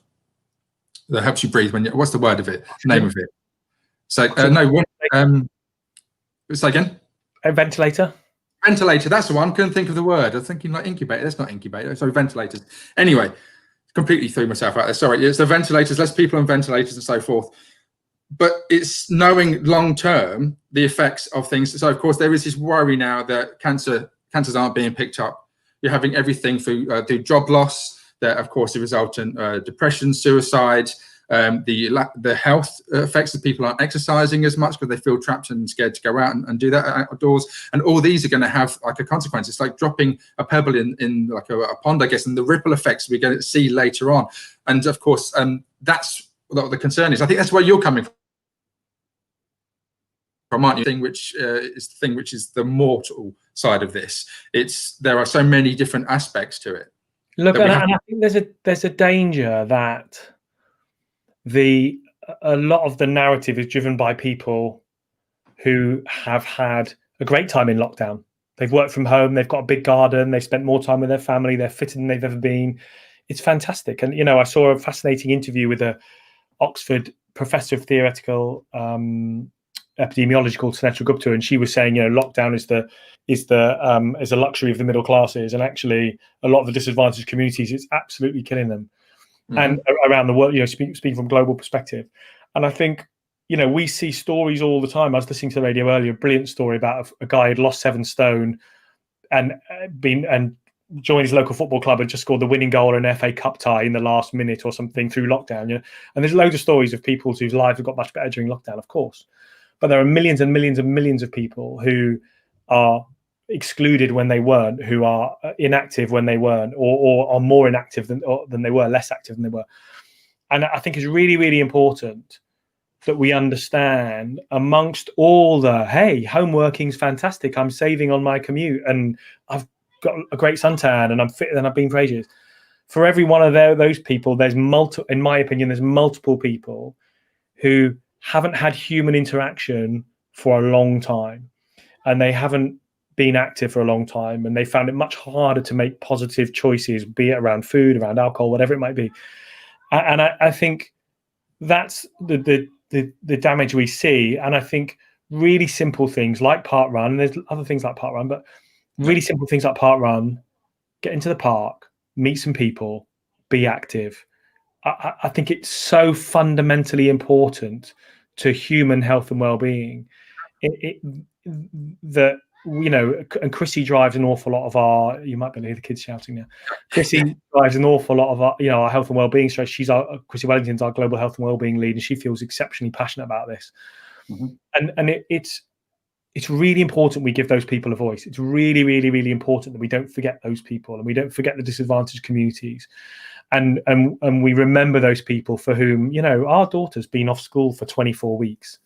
That helps you breathe when what's the word of it? Name of it? So say again? A ventilator. Ventilator, that's the one. Couldn't think of the word. I was thinking like incubator. That's not incubator. Sorry, ventilators. Anyway, completely threw myself out there. Sorry, it's the ventilators, less people on ventilators and so forth. But it's knowing long term the effects of things. So of course there is this worry now that cancers aren't being picked up. You're having everything through job loss. That of course the resultant depression, suicide. The health effects that people aren't exercising as much because they feel trapped and scared to go out and do that outdoors, and all these are going to have like a consequence. It's like dropping a pebble in like a pond, I guess, and the ripple effects we're going to see later on. And of course, that's what the concern is. I think that's where you're coming from, aren't you? Which is the thing which is the mortal side of this. There are so many different aspects to it. Look, and I think there's a danger that a lot of the narrative is driven by people who have had a great time in lockdown. They've worked from home, they've got a big garden, they've spent more time with their family, they're fitter than they've ever been. It's fantastic. And, you know, I saw a fascinating interview with a Oxford professor of theoretical epidemiology called Sunetra Gupta, and she was saying, you know, lockdown is a luxury of the middle classes, and actually a lot of the disadvantaged communities, it's absolutely killing them. And around the world, you know, speaking from a global perspective. And I think, we see stories all the time. I was listening to the radio earlier, a brilliant story about a guy who'd lost 7 stone and joined his local football club and just scored the winning goal in an FA Cup tie in the last minute or something through lockdown. And there's loads of stories of people whose lives have got much better during lockdown, of course. But there are millions and millions and millions of people who are excluded when they weren't, who are inactive when they weren't, or are more inactive than they were, less active than they were. And I think it's really, really important that we understand, amongst all the, hey, home working's fantastic, I'm saving on my commute, and I've got a great suntan, and I'm fitter than I've been for ages. For every one of those people, there's in my opinion, there's multiple people who haven't had human interaction for a long time, and they haven't been active for a long time, and they found it much harder to make positive choices, be it around food, around alcohol, whatever it might be. And I think that's the damage we see. And I think really simple things like Parkrun, and there's other things like Parkrun, but really simple things like Parkrun, get into the park, meet some people, be active. I think it's so fundamentally important to human health and well-being that, and Chrissy drives an awful lot of our, you might believe the kids shouting now. Chrissy drives an awful lot of our, our health and well-being strategy. Chrissy Wellington's our global health and well-being lead, and she feels exceptionally passionate about this. Mm-hmm. And it's really important we give those people a voice. It's really, really, really important that we don't forget those people, and we don't forget the disadvantaged communities. And we remember those people for whom, our daughter's been off school for 24 weeks.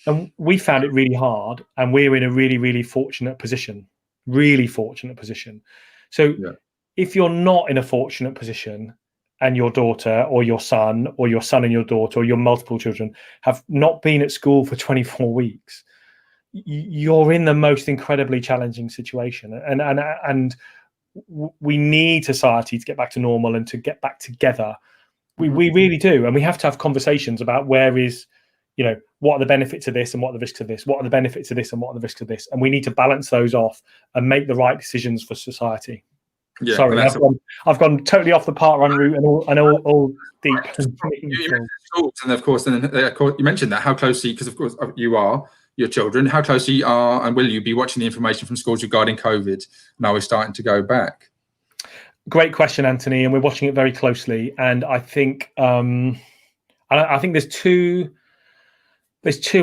And we found it really hard, and we're in a really, really fortunate position. So if you're not in a fortunate position, and your daughter or your son and your daughter or your multiple children have not been at school for 24 weeks, you're in the most incredibly challenging situation. And we need society to get back to normal and to get back together. We really do. And we have to have conversations about what are the benefits of this and what are the risks of this? What are the benefits of this and what are the risks of this? And we need to balance those off and make the right decisions for society. Yeah, sorry, I've gone totally off the Parkrun route and all deep. And of course, you mentioned that, how closely, because of course you are, your children, how closely are and will you be watching the information from schools regarding COVID now we're starting to go back? Great question, Anthony, and we're watching it very closely. And I think there's two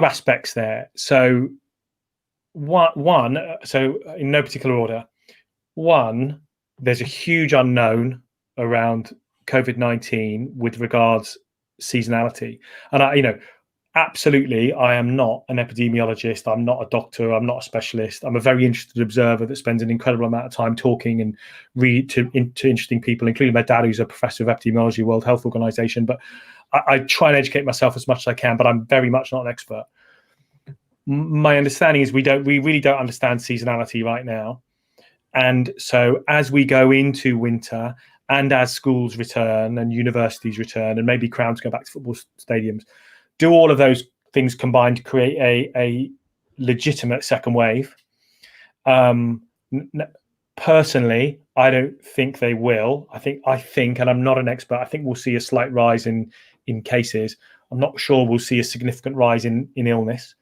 aspects there. So one, so in no particular order, one, there's a huge unknown around COVID-19 with regards seasonality. And absolutely, I am not an epidemiologist. I'm not a doctor. I'm not a specialist. I'm a very interested observer that spends an incredible amount of time talking and read to interesting people, including my dad, who's a professor of epidemiology, World Health Organization. But I try and educate myself as much as I can, but I'm very much not an expert. My understanding is we really don't understand seasonality right now. And so as we go into winter, and as schools return and universities return, and maybe crowds go back to football stadiums, do all of those things combined to create a legitimate second wave? Personally, I don't think they will. I think, and I'm not an expert, I think we'll see a slight rise in cases. I'm not sure we'll see a significant rise in illness,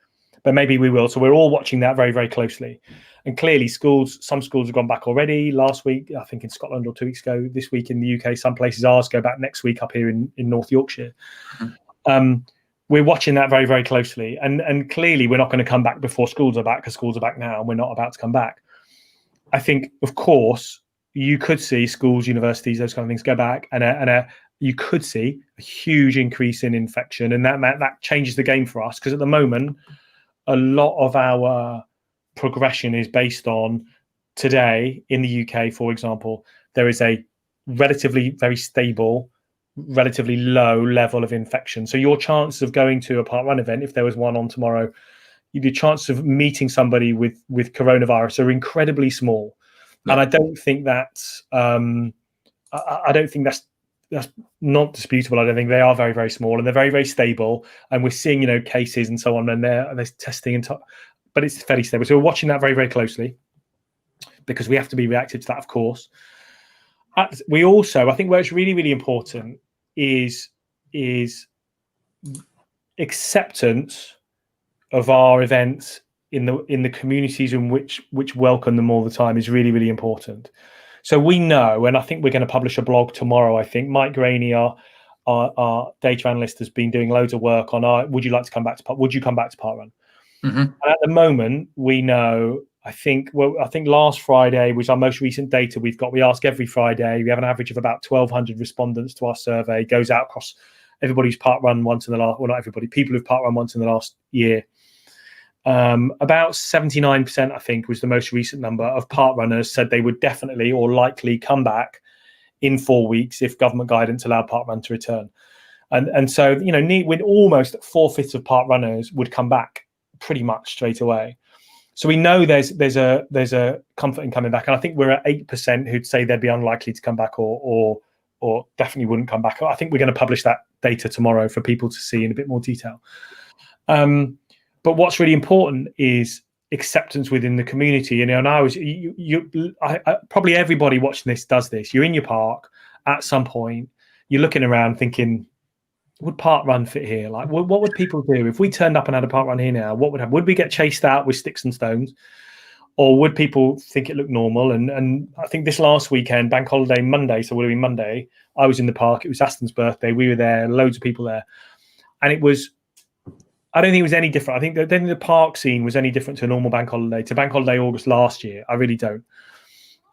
but maybe we will. So we're all watching that very, very closely. And clearly some schools have gone back already. Last week, I think in Scotland, or 2 weeks ago. This week in the UK, some places ours go back next week up here in North Yorkshire. We're watching that very, very closely. And clearly we're not going to come back before schools are back, because schools are back now and we're not about to come back. I think, of course, you could see schools, universities, those kind of things go back, and you could see a huge increase in infection, and that changes the game for us, because at the moment, a lot of our progression is based on, today in the UK, for example, there is a relatively very stable, relatively low level of infection. So your chance of going to a Parkrun event, if there was one on tomorrow, your chance of meeting somebody with coronavirus are incredibly small. No. And I don't think that's that's not disputable. I don't think they are very, very small, and they're very, very stable. And we're seeing, cases and so on, and there's testing but it's fairly stable. So we're watching that very, very closely, because we have to be reactive to that, of course. We also, I think, where it's really, really important is acceptance of our events in the communities in which welcome them all the time is really, really important. So we know, and I think we're going to publish a blog tomorrow. I think Mike Graney, our data analyst, has been doing loads of work on would you come back to Parkrun? Mm-hmm. And at the moment, we know, I think last Friday was our most recent data we've got. We ask every Friday. We have an average of about 1,200 respondents to our survey. It goes out across everybody who's parkrun once in the last, well, not everybody, people who've parkrun once in the last year. About 79%, I think, was the most recent number of parkrunners said they would definitely or likely come back in 4 weeks if government guidance allowed Parkrun to return. And so, when almost 4/5 of parkrunners would come back pretty much straight away. So we know there's a comfort in coming back. And I think we're at 8% who'd say they'd be unlikely to come back or definitely wouldn't come back. I think we're going to publish that data tomorrow for people to see in a bit more detail. But what's really important is acceptance within the community. And I probably everybody watching this does this. You're in your park at some point, you're looking around thinking, would Parkrun fit here? Like, what would people do if we turned up and had a Parkrun here now? What would happen? Would we get chased out with sticks and stones? Or would people think it looked normal? And I think this last weekend, Bank Holiday Monday, so it would have been Monday, I was in the park. It was Aston's birthday. We were there, loads of people there. And I don't think it was any different. I think that then the park scene was any different to a normal Bank Holiday, to Bank Holiday August last year. I really don't.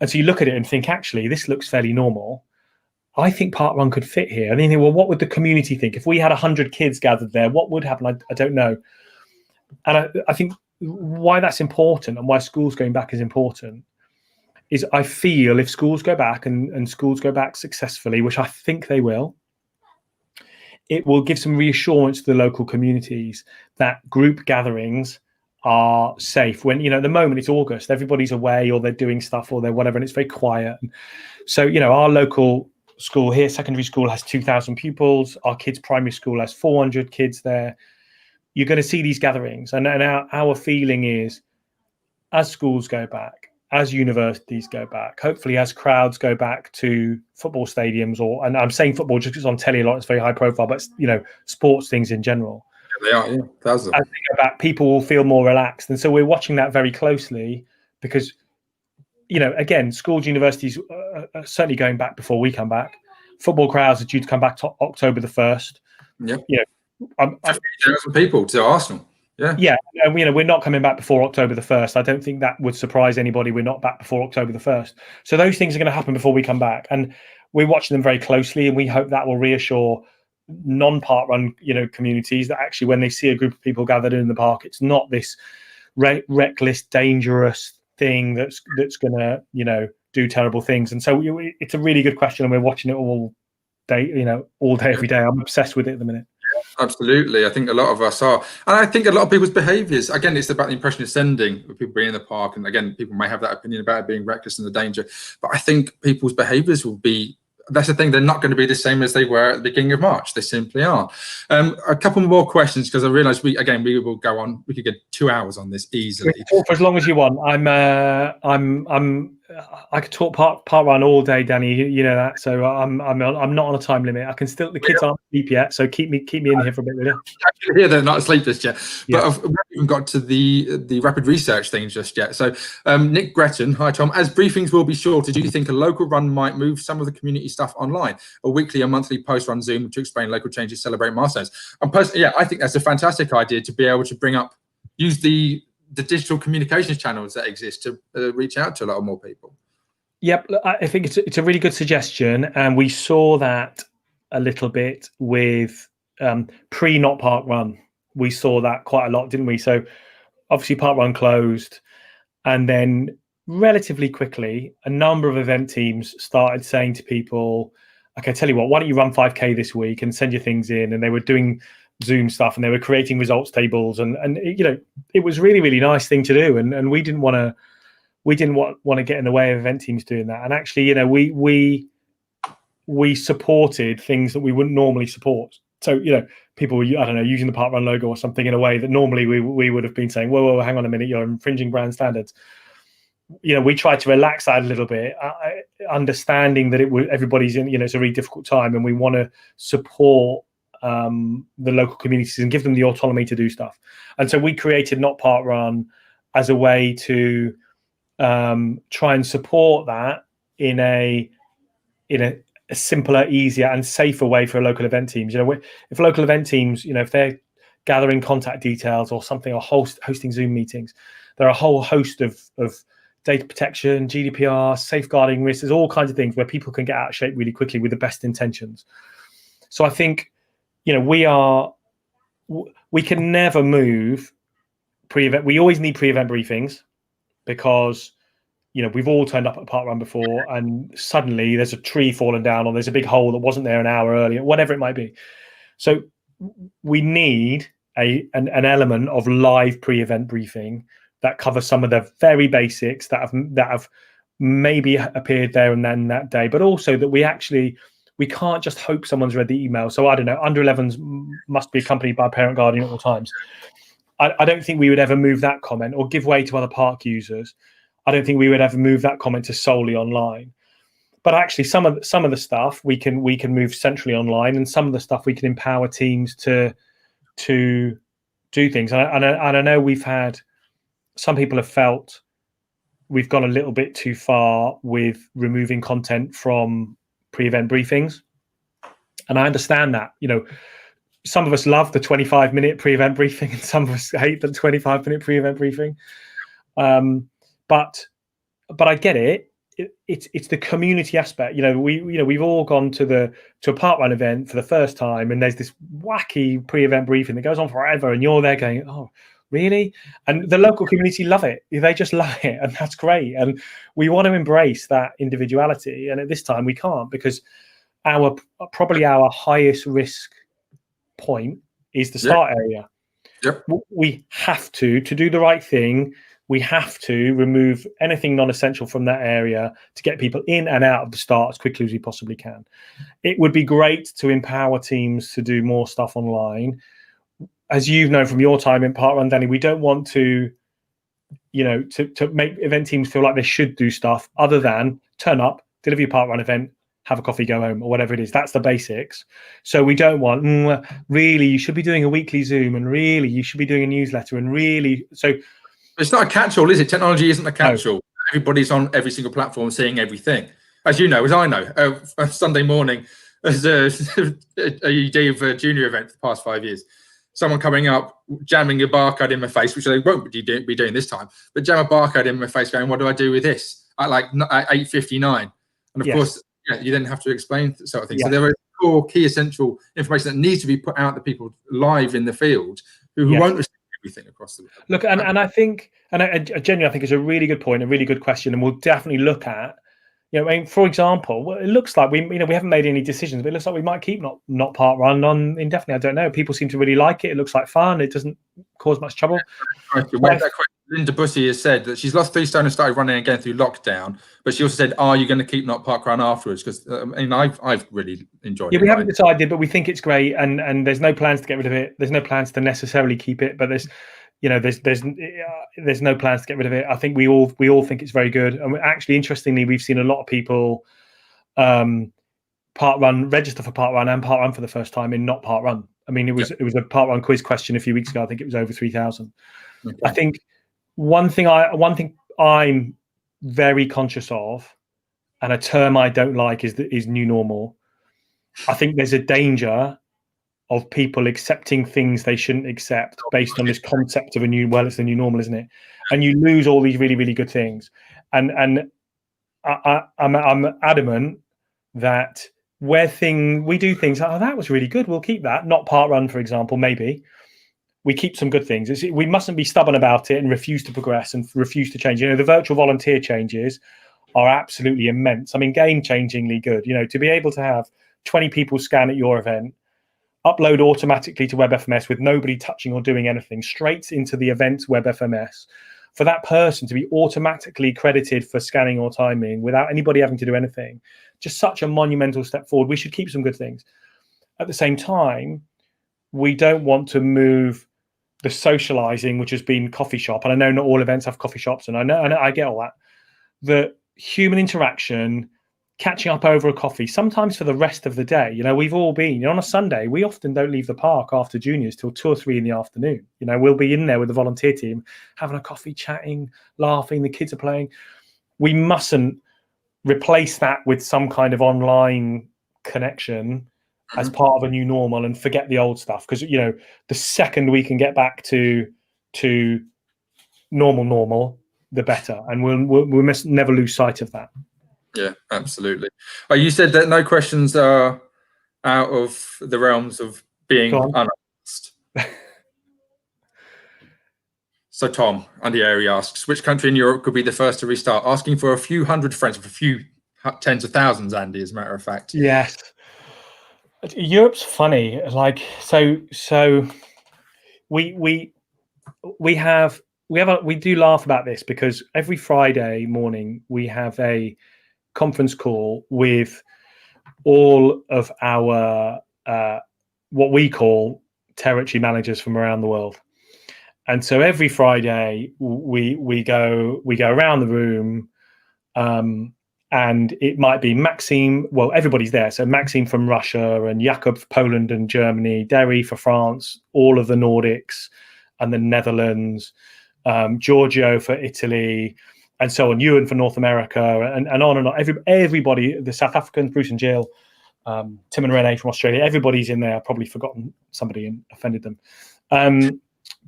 And so you look at it and think, actually, this looks fairly normal. I think Parkrun could fit here. And then you think, well, what would the community think? If we had 100 kids gathered there, what would happen? I don't know. And I think why that's important and why schools going back is important is I feel if schools go back and schools go back successfully, which I think they will, it will give some reassurance to the local communities that group gatherings are safe. When, at the moment it's August, everybody's away or they're doing stuff or they're whatever, and it's very quiet. So, our local school here, secondary school, has 2,000 pupils. Our kids' primary school has 400 kids there. You're going to see these gatherings. And our feeling is, as schools go back, as universities go back, hopefully as crowds go back to football stadiums, and I'm saying football just because it's on telly a lot, it's very high profile, but sports things in general. They are, yeah. As they go back, people will feel more relaxed. And so we're watching that very closely because, again, schools, universities are certainly going back before we come back. Football crowds are due to come back to October the 1st. Yeah. 50,000 people to Arsenal. Yeah. Yeah. And, we're not coming back before October the 1st. I don't think that would surprise anybody. We're not back before October the 1st. So those things are going to happen before we come back. And we're watching them very closely. And we hope that will reassure non-parkrun, communities that actually when they see a group of people gathered in the park, it's not this reckless, dangerous thing that's going to, do terrible things. And so it's a really good question. And we're watching it all day, all day, every day. I'm obsessed with it at the minute. Absolutely. I think a lot of us are. And I think a lot of people's behaviours, again, it's about the impression it's sending with people being in the park. And again, people may have that opinion about it being reckless and the danger. But I think people's behaviours will be, that's the thing, they're not going to be the same as they were at the beginning of March. They simply aren't. A couple more questions, because I realise we will go on. We could get 2 hours on this easily. For as long as you want. I could talk Parkrun all day, Danny. You know that. So I'm not on a time limit. I can still. The kids aren't asleep yet, so keep me in here for a bit, will you? I can hear they're not asleep just yet. But we haven't even got to the rapid research thing just yet. So Nick Gretton, hi Tom. As briefings will be shorter, do you think a local run might move some of the community stuff online, a weekly or monthly post run Zoom to explain local changes, celebrate milestones? And personally, I think that's a fantastic idea to be able to use the digital communications channels that exist to reach out to a lot more people. Yep, I think it's a really good suggestion, and we saw that a little bit with pre-not Parkrun. We saw that quite a lot, didn't we? So obviously Parkrun closed, and then relatively quickly a number of event teams started saying to people, okay, tell you what, why don't you run 5K this week and send your things in? And they were doing Zoom stuff, and they were creating results tables, and it was really, really nice thing to do, and we didn't want to get in the way of event teams doing that. And actually, we supported things that we wouldn't normally support. So, people were, I don't know, using the Parkrun logo or something in a way that normally we would have been saying, whoa, hang on a minute, you're infringing brand standards. We tried to relax that a little bit, understanding that everybody's in, it's a really difficult time, and we want to support the local communities and give them the autonomy to do stuff. And so we created Not Parkrun as a way to try and support that in a simpler, easier, and safer way for local event teams. If local event teams, if they're gathering contact details or something, or hosting Zoom meetings, there are a whole host of data protection, GDPR, safeguarding risks. There's all kinds of things where people can get out of shape really quickly with the best intentions. So I think, we can never move pre-event. We always need pre-event briefings because, we've all turned up at a parkrun before and suddenly there's a tree fallen down or there's a big hole that wasn't there an hour earlier, whatever it might be. So we need an element of live pre-event briefing that covers some of the very basics that have maybe appeared there and then that day, but also that we can't just hope someone's read the email. So I don't know, under 11s must be accompanied by a parent guardian at all times. I don't think we would ever move that comment or give way to other park users. I don't think we would ever move that comment to solely online. But actually, some of the stuff we can move centrally online, and some of the stuff we can empower teams to do things. And I know we've had some people have felt we've gone a little bit too far with removing content from pre-event briefings, and I understand that. Some of us love the 25-minute pre-event briefing, and some of us hate the 25-minute pre-event briefing. But I get it. It's the community aspect. We've all gone to a parkrun event for the first time, and there's this wacky pre-event briefing that goes on forever, and you're there going, "Oh, really?" And the local community love it. They just love it, and that's great. And we want to embrace that individuality. And at this time, we can't, because probably our highest risk point is the start area. Yep. We have to do the right thing. We have to remove anything non-essential from that area to get people in and out of the start as quickly as we possibly can. It would be great to empower teams to do more stuff online. As you've known from your time in Parkrun, Danny, we don't want to make event teams feel like they should do stuff other than turn up, deliver your Parkrun event, have a coffee, go home, or whatever it is. That's the basics. So we don't want, really, you should be doing a weekly Zoom, and really, you should be doing a newsletter, and really, so... It's not a catch-all, is it? Technology isn't a catch-all. No. Everybody's on every single platform seeing everything. As you know, as I know, Sunday morning, as a day of a junior event for the past 5 years, someone coming up, jamming a barcode in my face, which they won't be doing this time, but jam a barcode in my face going, "What do I do with this?" At 8:59. And of course, you then have to explain sort of things. So there are core, key, essential information that needs to be put out to people live in the field who won't receive everything across the world. Look, and I think, and I genuinely think it's a really good point, a really good question, and we'll definitely look at, for example, it looks like we haven't made any decisions, but it looks like we might keep not Parkrun on indefinitely. I don't know. People seem to really like it. It looks like fun. It doesn't cause much trouble. Linda Bussey has said that she's lost 3 stone and started running again through lockdown, but she also said, "Are you going to keep Not Parkrun afterwards?" Because I've really enjoyed it. Yeah, we haven't decided, but we think it's great, and there's no plans to get rid of it. There's no plans to necessarily keep it, but there's no plans to get rid of it. I think we all think it's very good, and actually, interestingly, we've seen a lot of people register for Parkrun and Parkrun for the first time in Not Parkrun. I mean, it was a Parkrun quiz question a few weeks ago. I think it was over 3,000. Okay. I think one thing I'm very conscious of, and a term I don't like, is new normal. I think there's a danger of people accepting things they shouldn't accept based on this concept of it's the new normal, isn't it? And you lose all these really, really good things. And I'm adamant that we do things, "Oh, that was really good, we'll keep that." Not Parkrun, for example, maybe. We keep some good things. We mustn't be stubborn about it and refuse to progress and refuse to change. The virtual volunteer changes are absolutely immense. I mean, game-changingly good. To be able to have 20 people scan at your event, upload automatically to WebFMS with nobody touching or doing anything, straight into the event's WebFMS, for that person to be automatically credited for scanning or timing without anybody having to do anything, just such a monumental step forward. We should keep some good things. At the same time, we don't want to move the socializing, which has been coffee shop, and I know not all events have coffee shops, and I get all that. The human interaction, catching up over a coffee, sometimes for the rest of the day. We've all been, on a Sunday, we often don't leave the park after juniors till 2 or 3 in the afternoon. We'll be in there with the volunteer team, having a coffee, chatting, laughing, the kids are playing. We mustn't replace that with some kind of online connection as part of a new normal and forget the old stuff. Because, the second we can get back to normal, the better. And we must never lose sight of that. Yeah, absolutely. Well, you said that no questions are out of the realms of being unasked. So Tom, Andy Airy asks, which country in Europe could be the first to restart? Asking for a few hundred friends, for a few tens of thousands, Andy, as a matter of fact. Yes. Europe's funny. Like, so we do laugh about this because every Friday morning we have a conference call with all of our what we call territory managers from around the world. And so every Friday we go around the room, and it might be Maxime. Well, everybody's there. So Maxime from Russia and Jakob for Poland and Germany, Derry for France, all of the Nordics and the Netherlands, Giorgio for Italy, and so on, Ewan for North America, and on and on. Everybody, the South Africans, Bruce and Jill, Tim and Renee from Australia, everybody's in there. I've probably forgotten somebody and offended them.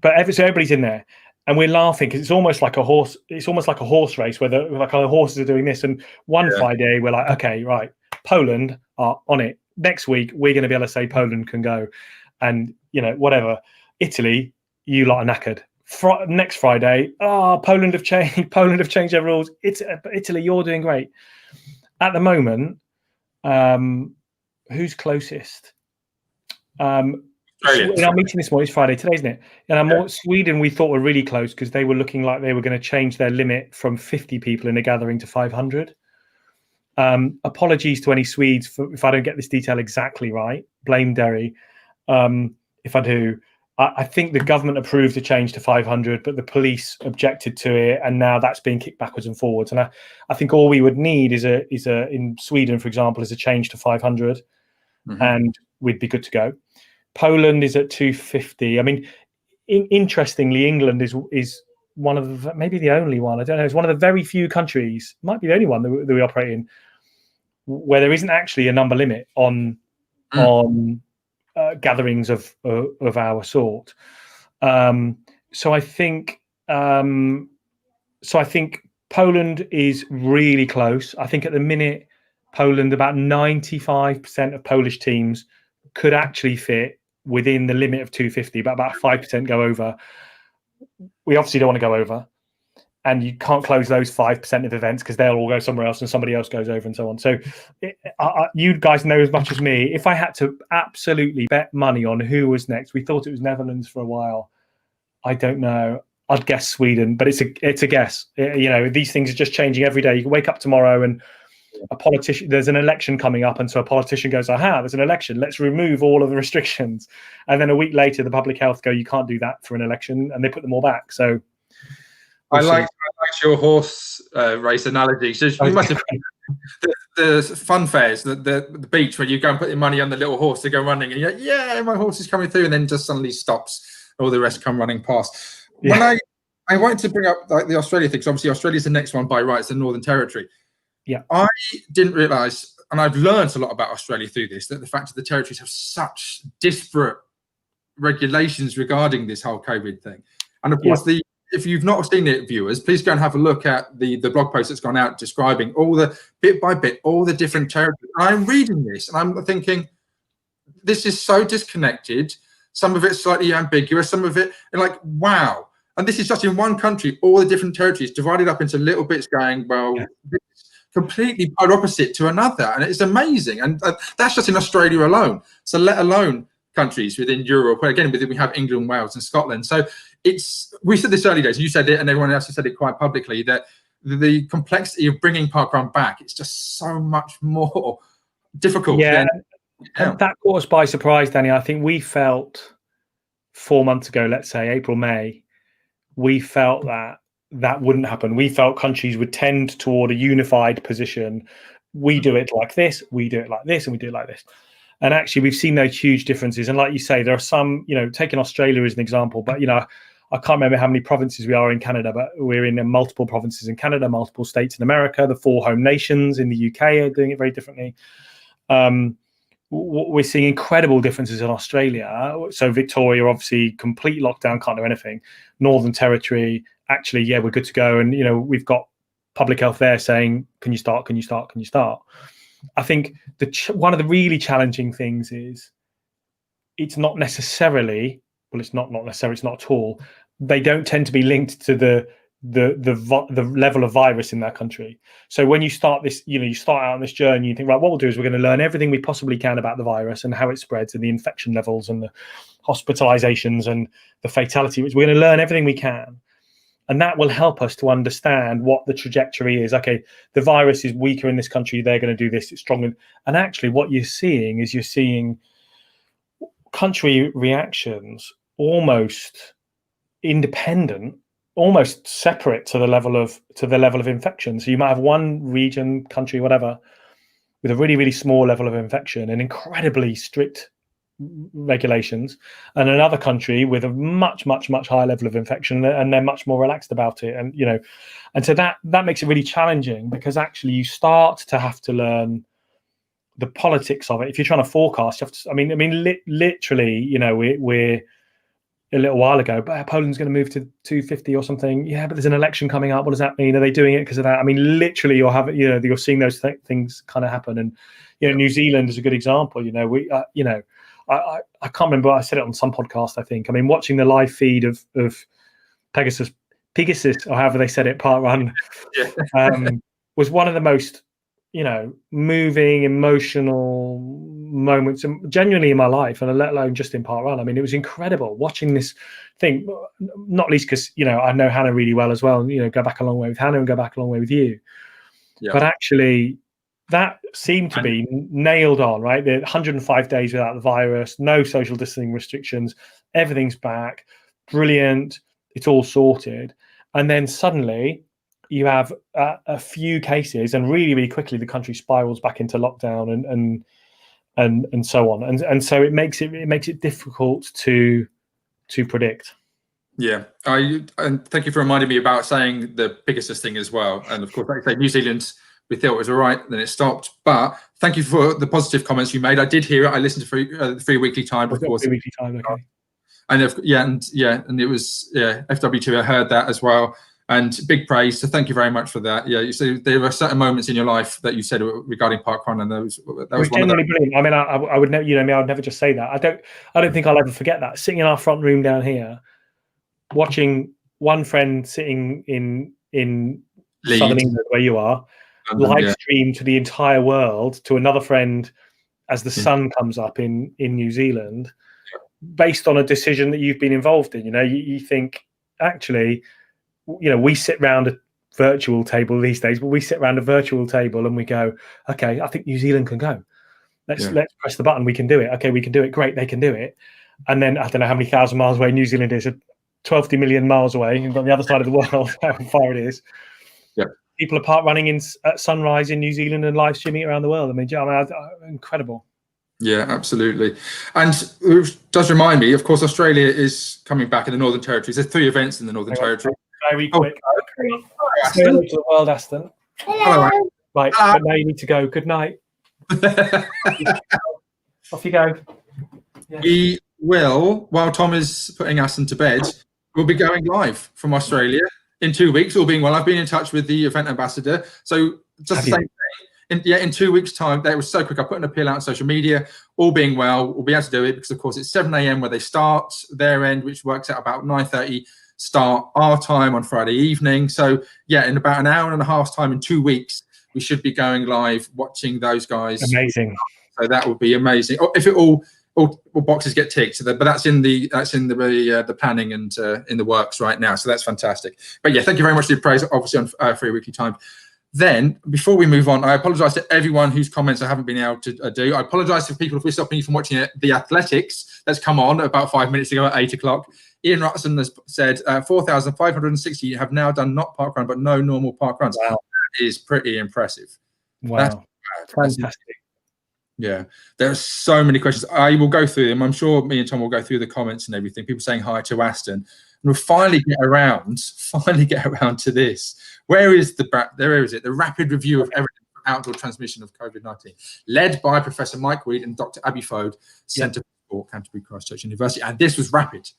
But everybody's in there. And we're laughing because it's almost like a horse race where the horses are doing this. And one Friday we're like, okay, right, Poland are on it. Next week we're going to be able to say Poland can go, and whatever. Italy, you lot are knackered. Next Friday, Poland have changed. Poland have changed their rules. Italy, you're doing great. At the moment, who's closest? In our meeting this morning, it's Friday today, isn't it? And Sweden, we thought were really close because they were looking like they were going to change their limit from 50 people in a gathering to 500. Apologies to any Swedes if I don't get this detail exactly right. Blame Derry if I do. I think the government approved a change to 500, but the police objected to it, and now that's being kicked backwards and forwards. And I think all we would need is in Sweden, for example, is a change to 500, and we'd be good to go. Poland is at 250. I mean, interestingly, England is one of maybe the only one. I don't know. It's one of the very few countries, might be the only one that we operate in, where there isn't actually a number limit on gatherings of our sort. So I think Poland is really close. I think at the minute, Poland, about 95% of Polish teams could actually fit within the limit of 250, but about 5% go over. We obviously don't want to go over, and you can't close those 5% of events because they'll all go somewhere else and somebody else goes over and so on. So you guys know as much as me. If I had to absolutely bet money on who was next, we thought it was Netherlands for a while. I don't know. I'd guess Sweden, but it's a guess. These things are just changing every day. You can wake up tomorrow and there's an election coming up, and so a politician goes, aha, there's an election, let's remove all of the restrictions, and then a week later the public health go, you can't do that for an election, and they put them all back. So I like your horse race analogy. So you must have the fun fairs, the beach where you go and put your money on the little horse to go running, and you're like, yeah, my horse is coming through, and then just suddenly stops, all the rest come running past. When I wanted to bring up like the Australia thing, because obviously Australia's the next one by right, it's the Northern Territory. Yeah, I didn't realise, and I've learned a lot about Australia through this, that the fact that the territories have such disparate regulations regarding this whole COVID thing. And of course, if you've not seen it, viewers, please go and have a look at the blog post that's gone out describing all the bit by bit, all the different territories. And I'm reading this and I'm thinking, this is so disconnected. Some of it's slightly ambiguous, some of it, and like, wow. And this is just in one country, all the different territories divided up into little bits going, well, this is completely polar opposite to another. And it's amazing. And that's just in Australia alone. So let alone countries within Europe, where again, we have England, Wales and Scotland. So we said this early days, you said it and everyone else has said it quite publicly, that the complexity of bringing Parkrun back, it's just so much more difficult. And that caught us by surprise, Danny. I think we felt 4 months ago, let's say April, May, we felt that wouldn't happen. We felt countries would tend toward a unified position, we do it like this, we do it like this, and we do it like this. And actually, we've seen those huge differences. And like you say, there are some, taking Australia as an example, but, I can't remember how many provinces we are in Canada, but we're in multiple provinces in Canada, multiple states in America. The 4 home nations in the UK are doing it very differently. We're seeing incredible differences in Australia. So Victoria, obviously, complete lockdown, can't do anything. Northern Territory, actually, yeah, we're good to go. And, we've got public health there saying, can you start? Can you start? Can you start? I think one of the really challenging things is it's not necessarily, well, it's not necessarily, it's not at all. They don't tend to be linked to the level of virus in that country. So when you start this, you start out on this journey, you think, right, what we'll do is we're going to learn everything we possibly can about the virus and how it spreads and the infection levels and the hospitalizations and the fatality. We're going to learn everything we can. And that will help us to understand what the trajectory is. Okay, the virus is weaker in this country. They're going to do this. It's stronger. And actually what you're seeing country reactions almost independent, almost separate to the level of infection. So you might have one region, country, whatever, with a really, really small level of infection and incredibly strict regulations, and another country with a much, much, much higher level of infection, and they're much more relaxed about it. And and so that makes it really challenging, because actually you start to have to learn the politics of it. If you're trying to forecast, you have to, literally, we're a little while ago, but Poland's going to move to 250 or something. Yeah, but there's an election coming up. What does that mean? Are they doing it because of that? Literally, you're seeing those things kind of happen. And New Zealand is a good example. I can't remember. I said it on some podcast, I think. Watching the live feed of Pegasus, or however they said it, Parkrun, was one of the most moving, emotional moments, genuinely in my life, and let alone just in Parkrun. It was incredible watching this thing, not least because, I know Hannah really well as well, and, go back a long way with Hannah and go back a long way with you. Yeah. But actually, that seemed to be nailed on, right? The 105 days without the virus, no social distancing restrictions, everything's back, brilliant, it's all sorted. And then suddenly, you have a few cases, and really, really quickly the country spirals back into lockdown and so on, and so it makes it difficult to predict. Yeah, and thank you for reminding me about saying the Pegasus thing as well. And of course, like I say, New Zealand, we thought it was all right, then it stopped. But thank you for the positive comments you made. I did hear it. I listened to Free Weekly Time, of course. Free Weekly Time, okay. And it was FW2. I heard that as well. And big praise, so thank you very much for that. Yeah, you see, there were certain moments in your life that you said regarding Parkrun, and that was one of them. Brilliant. I would never, I would never just say that. I don't think I'll ever forget that. Sitting in our front room down here, watching one friend sitting in Leeds, Southern England, where you are, live stream to the entire world to another friend as the sun comes up in New Zealand, based on a decision that you've been involved in. You think, actually, we sit around a virtual table these days, but we sit around a virtual table and we go, okay, I think New Zealand can go. Let's press the button. We can do it. Okay, we can do it. Great, they can do it. And then I don't know how many thousand miles away New Zealand is, 12 million miles away on the other side of the world, how far it is. Yeah. People are running at sunrise in New Zealand and live streaming it around the world. Incredible. Yeah, absolutely. And it does remind me, of course, Australia is coming back in the Northern Territory. There's 3 events in the Northern Territory. Very quick. Say hello to the world, Aston. Hello. Right, but now you need to go. Good night. Off you go. Yes. We will, while Tom is putting Aston to bed, we'll be going live from Australia in 2 weeks, all being well. I've been in touch with the event ambassador. So just the same thing. In 2 weeks' time, that was so quick. I put an appeal out on social media. All being well, we'll be able to do it because, of course, it's 7 a.m. where they start their end, which works out about 9:30 start our time on Friday evening. So yeah, in about an hour and a half's time, in 2 weeks, we should be going live watching those guys. Amazing. So that would be amazing. If it all boxes get ticked, so but that's in the planning and in the works right now. So that's fantastic. But yeah, thank you very much for your praise, obviously on Free Weekly Time. Then, before we move on, I apologise to everyone whose comments I haven't been able to do. I apologise to people if we're stopping you from watching The Athletics. That's come on about 5 minutes ago at 8 o'clock. Ian Rutson has said 4,560 have now done not parkrun, but no normal parkruns. Wow. That is pretty impressive. Wow. That's Fantastic. Yeah, there are so many questions. I will go through them. I'm sure me and Tom will go through the comments and everything. People saying hi to Aston. And we'll finally get around to this. Where is it? The rapid review of evidence for outdoor transmission of COVID-19, led by Professor Mike Weed and Dr. Abby Fode, Centre for Sport, Canterbury Christchurch University. And this was rapid.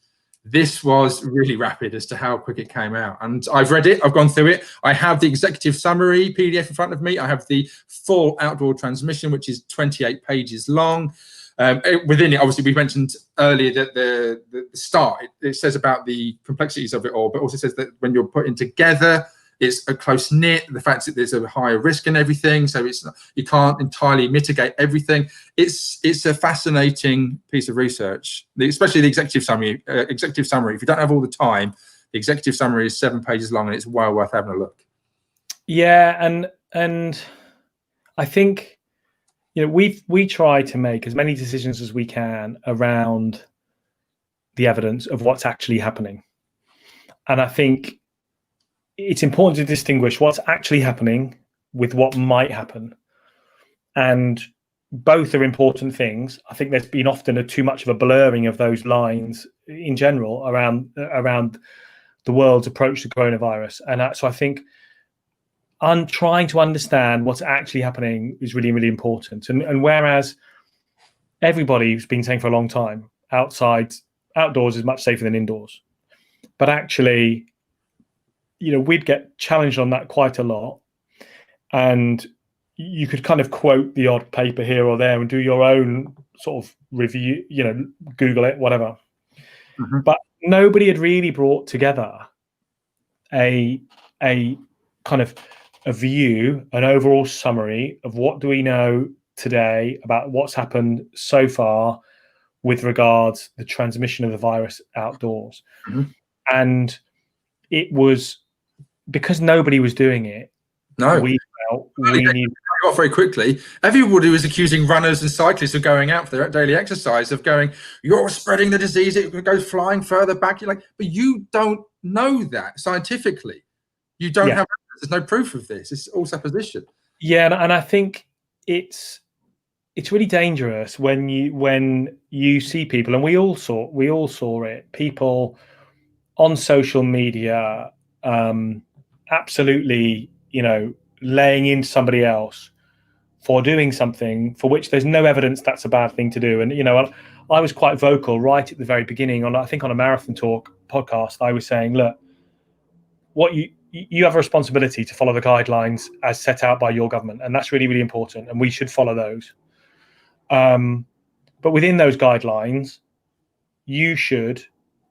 This was really rapid as to how quick it came out. And I've read it, I've gone through it. I have the executive summary PDF in front of me. I have the full outdoor transmission, which is 28 pages long. Within it, obviously, we mentioned earlier that the start, it says about the complexities of it all, but also says that when you're putting together, it's a close knit, the fact that there's a higher risk and everything, so it's not, you can't entirely mitigate everything. It's a fascinating piece of research, especially the executive summary. If you don't have all the time, the executive summary is 7 pages long, and it's well worth having a look. Yeah, and I think, you know, we try to make as many decisions as we can around the evidence of what's actually happening, and I think it's important to distinguish what's actually happening with what might happen. And both are important things. I think there's been often too much of a blurring of those lines in general around the world's approach to coronavirus. And so I think trying to understand what's actually happening is really, really important. And whereas everybody's been saying for a long time, outdoors is much safer than indoors. But actually, you know, we'd get challenged on that quite a lot, and you could kind of quote the odd paper here or there and do your own sort of review, you know, Google it, whatever. Mm-hmm. But nobody had really brought together a kind of a view, an overall summary of what do we know today about what's happened so far with regards to the transmission of the virus outdoors. Mm-hmm. And it was because nobody was doing it. No, we felt we needed. Got very quickly. Everybody was accusing runners and cyclists of going out for their daily exercise, of going, "You're spreading the disease. It goes flying further back." You're like, but you don't know that scientifically. You don't have. There's no proof of this. It's all supposition. Yeah, and I think it's really dangerous when you see people, and we all saw it. People on social media. Absolutely, you know, laying into somebody else for doing something for which there's no evidence that's a bad thing to do. And, you know, I was quite vocal right at the very beginning I think on a Marathon Talk podcast, I was saying, look, what you have a responsibility to follow the guidelines as set out by your government. And that's really, really important. And we should follow those. But within those guidelines, you should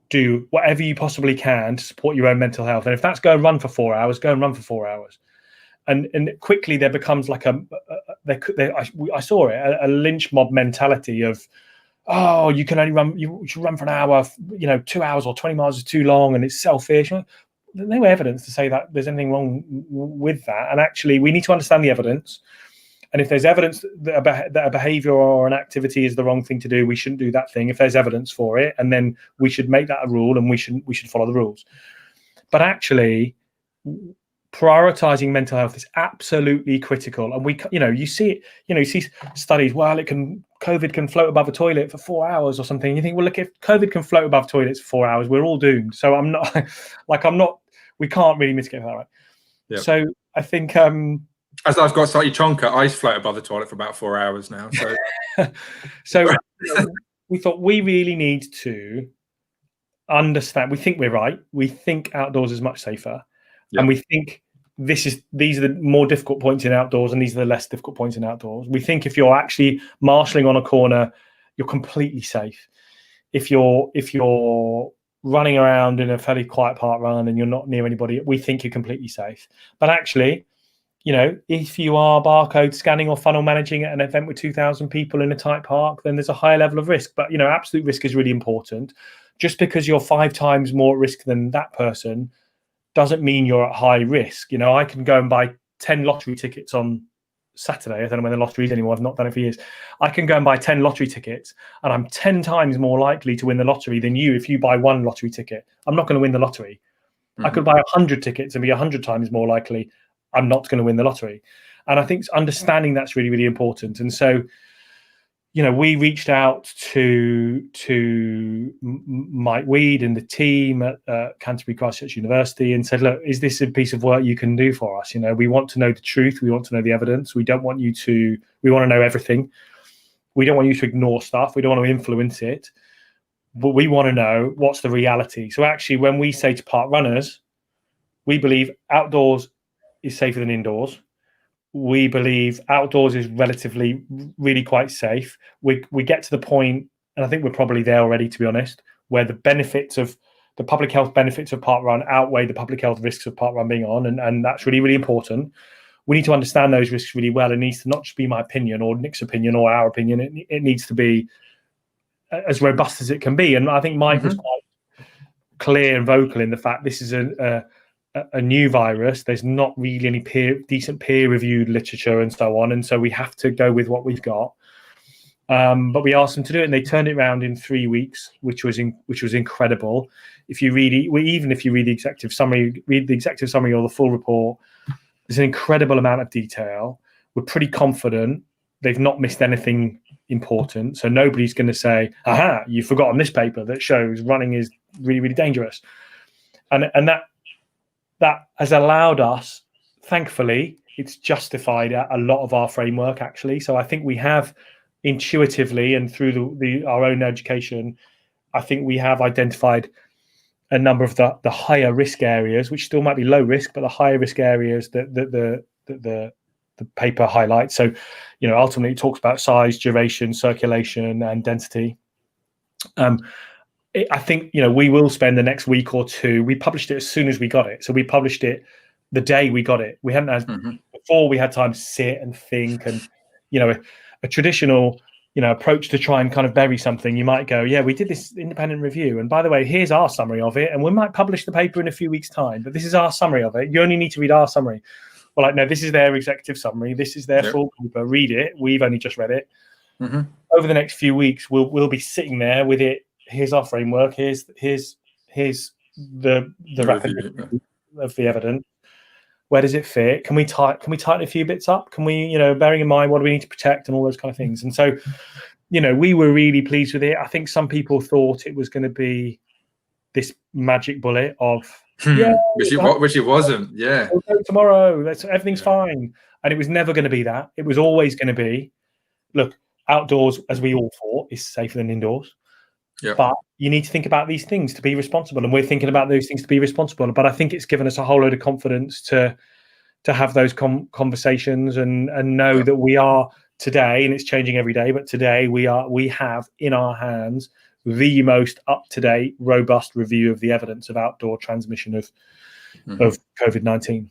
do whatever you possibly can to support your own mental health. And if that's go and run for 4 hours, go and run for 4 hours. And quickly there becomes like I saw it, a lynch mob mentality of, oh, you can only run, you should run for an hour, you know, 2 hours or 20 miles is too long and it's selfish. There's no evidence to say that there's anything wrong with that. And actually we need to understand the evidence. And if there's evidence that a behavior or an activity is the wrong thing to do, we shouldn't do that thing. If there's evidence for it, and then we should make that a rule, and we should follow the rules. But actually, prioritizing mental health is absolutely critical. And you see studies. Well, COVID can float above a toilet for 4 hours or something. You think, well, look, if COVID can float above toilets for 4 hours, we're all doomed. So we can't really mitigate that, right? Yep. So I think. As I've got slightly chonker, I float above the toilet for about 4 hours now. So, we thought we really need to understand. We think we're right. We think outdoors is much safer, and we think these are the more difficult points in outdoors, and these are the less difficult points in outdoors. We think if you're actually marshalling on a corner, you're completely safe. If you're running around in a fairly quiet park run and you're not near anybody, we think you're completely safe. But actually, you know, if you are barcode scanning or funnel managing at an event with 2,000 people in a tight park, then there's a higher level of risk. But, you know, absolute risk is really important. Just because you're 5 times more at risk than that person doesn't mean you're at high risk. You know, I can go and buy 10 lottery tickets on Saturday. I don't know when the lottery is anymore. I've not done it for years. I can go and buy 10 lottery tickets, and I'm 10 times more likely to win the lottery than you if you buy 1 lottery ticket. I'm not going to win the lottery. Mm-hmm. I could buy 100 tickets and be 100 times more likely I'm not going to win the lottery. And I think understanding that's really, really important. And so, we reached out to Mike Weed and the team at Canterbury Christchurch University and said, look, is this a piece of work you can do for us? We want to know the truth. We want to know the evidence. We want to know everything. We don't want you to ignore stuff. We don't want to influence it. But we want to know what's the reality. So actually, when we say to park runners, we believe outdoors is safer than indoors. We believe outdoors is relatively really quite safe. We get to the point, and I think we're probably there already, to be honest, where the public health benefits of parkrun outweigh the public health risks of parkrun being on, and that's really, really important. We need to understand those risks really well. It needs to not just be my opinion or Nick's opinion or our opinion. It needs to be as robust as it can be. And I think Mike was quite clear and vocal in the fact this is a new virus. There's not really any decent peer-reviewed literature and so on, and so we have to go with what we've got. But we asked them to do it, and they turned it around in 3 weeks, which was incredible. If you read the executive summary, or the full report, there's an incredible amount of detail. We're pretty confident they've not missed anything important, so nobody's going to say, "Aha, you've forgotten this paper that shows running is really, really dangerous," and that has allowed us, thankfully, it's justified a lot of our framework, actually. So I think we have intuitively and through our own education, I think we have identified a number of the higher risk areas, which still might be low risk, but the higher risk areas that the paper highlights. So, ultimately it talks about size, duration, circulation, and density. I think, we will spend the next week or two. We published it as soon as we got it. So we published it the day we got it. We hadn't had, before we had time to sit and think, and, a traditional, approach to try and kind of bury something. You might go, yeah, we did this independent review. And by the way, here's our summary of it. And we might publish the paper in a few weeks' time, but this is our summary of it. You only need to read our summary. Well, no, this is their executive summary. This is their full paper. Read it. We've only just read it. Over the next few weeks, we'll be sitting there with it. Here's our framework. Here's the rapid review of the evidence. Where does it fit? Can we tighten a few bits up? Can we, bearing in mind what do we need to protect and all those kind of things? And so, we were really pleased with it. I think some people thought it was going to be this magic bullet of which it wasn't. Yeah, we'll go tomorrow. Everything's fine, and it was never going to be that. It was always going to be, look, outdoors, as we all thought, is safer than indoors. Yep. But you need to think about these things to be responsible, and we're thinking about those things to be responsible. But I think it's given us a whole load of confidence to have those conversations and know that we are today, and it's changing every day, but today we have in our hands the most up-to-date, robust review of the evidence of outdoor transmission of COVID-19.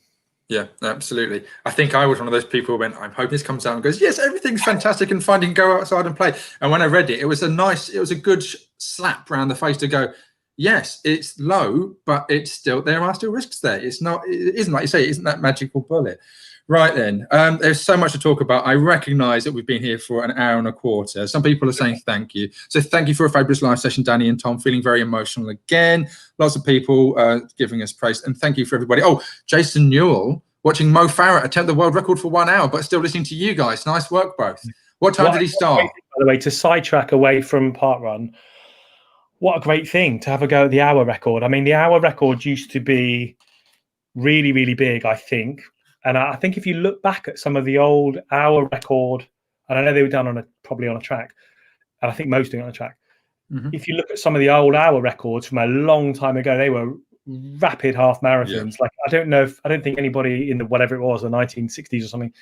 Yeah, absolutely. I think I was one of those people who went, I'm hoping this comes out and goes, yes, everything's fantastic and fun, you can go outside and play. And when I read it, it was a good slap around the face to go, yes, it's low, but there are still risks there. It isn't like you say, it isn't that magical bullet. Right then, there's so much to talk about. I recognise that we've been here for an hour and a quarter. Some people are saying thank you. So thank you for a fabulous live session, Danny and Tom. Feeling very emotional again. Lots of people giving us praise. And thank you for everybody. Oh, Jason Newell watching Mo Farah attempt the world record for 1 hour, but still listening to you guys. Nice work, both. What time did he start? By the way, to sidetrack away from Parkrun, what a great thing to have a go at the hour record. I mean, the hour record used to be really, really big, I think. And I think if you look back at some of the old hour record, and I know they were done probably on a track, and I think most doing it on a track. If you look at some of the old hour records from a long time ago, they were rapid half marathons. Like I don't think anybody in the 1960s or something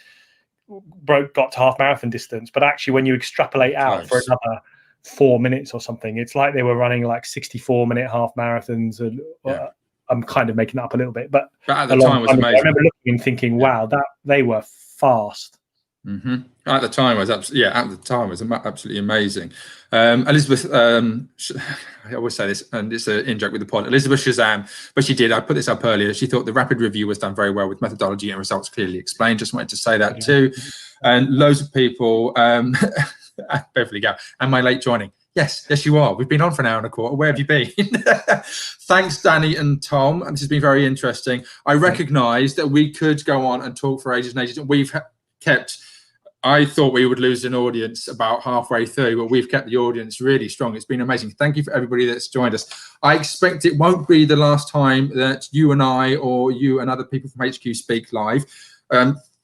got to half marathon distance. But actually, when you extrapolate out for another 4 minutes or something, it's like they were running like 64-minute half marathons. And I'm kind of making that up a little bit, but at the time was amazing. I remember looking and thinking, wow, that they were fast. At the time was absolutely amazing. Elizabeth, I always say this, and it's an in-joke with the pod, Elizabeth Shazam, but I put this up earlier, she thought the rapid review was done very well with methodology and results clearly explained. Just wanted to say that too. And loads of people, Beverly Gow, and my late joining. Yes, you are. We've been on for an hour and a quarter. Where have you been? Thanks, Danny and Tom. And this has been very interesting. I recognise that we could go on and talk for ages and ages. I thought we would lose an audience about halfway through, but we've kept the audience really strong. It's been amazing. Thank you for everybody that's joined us. I expect it won't be the last time that you and I, or you and other people from HQ speak live.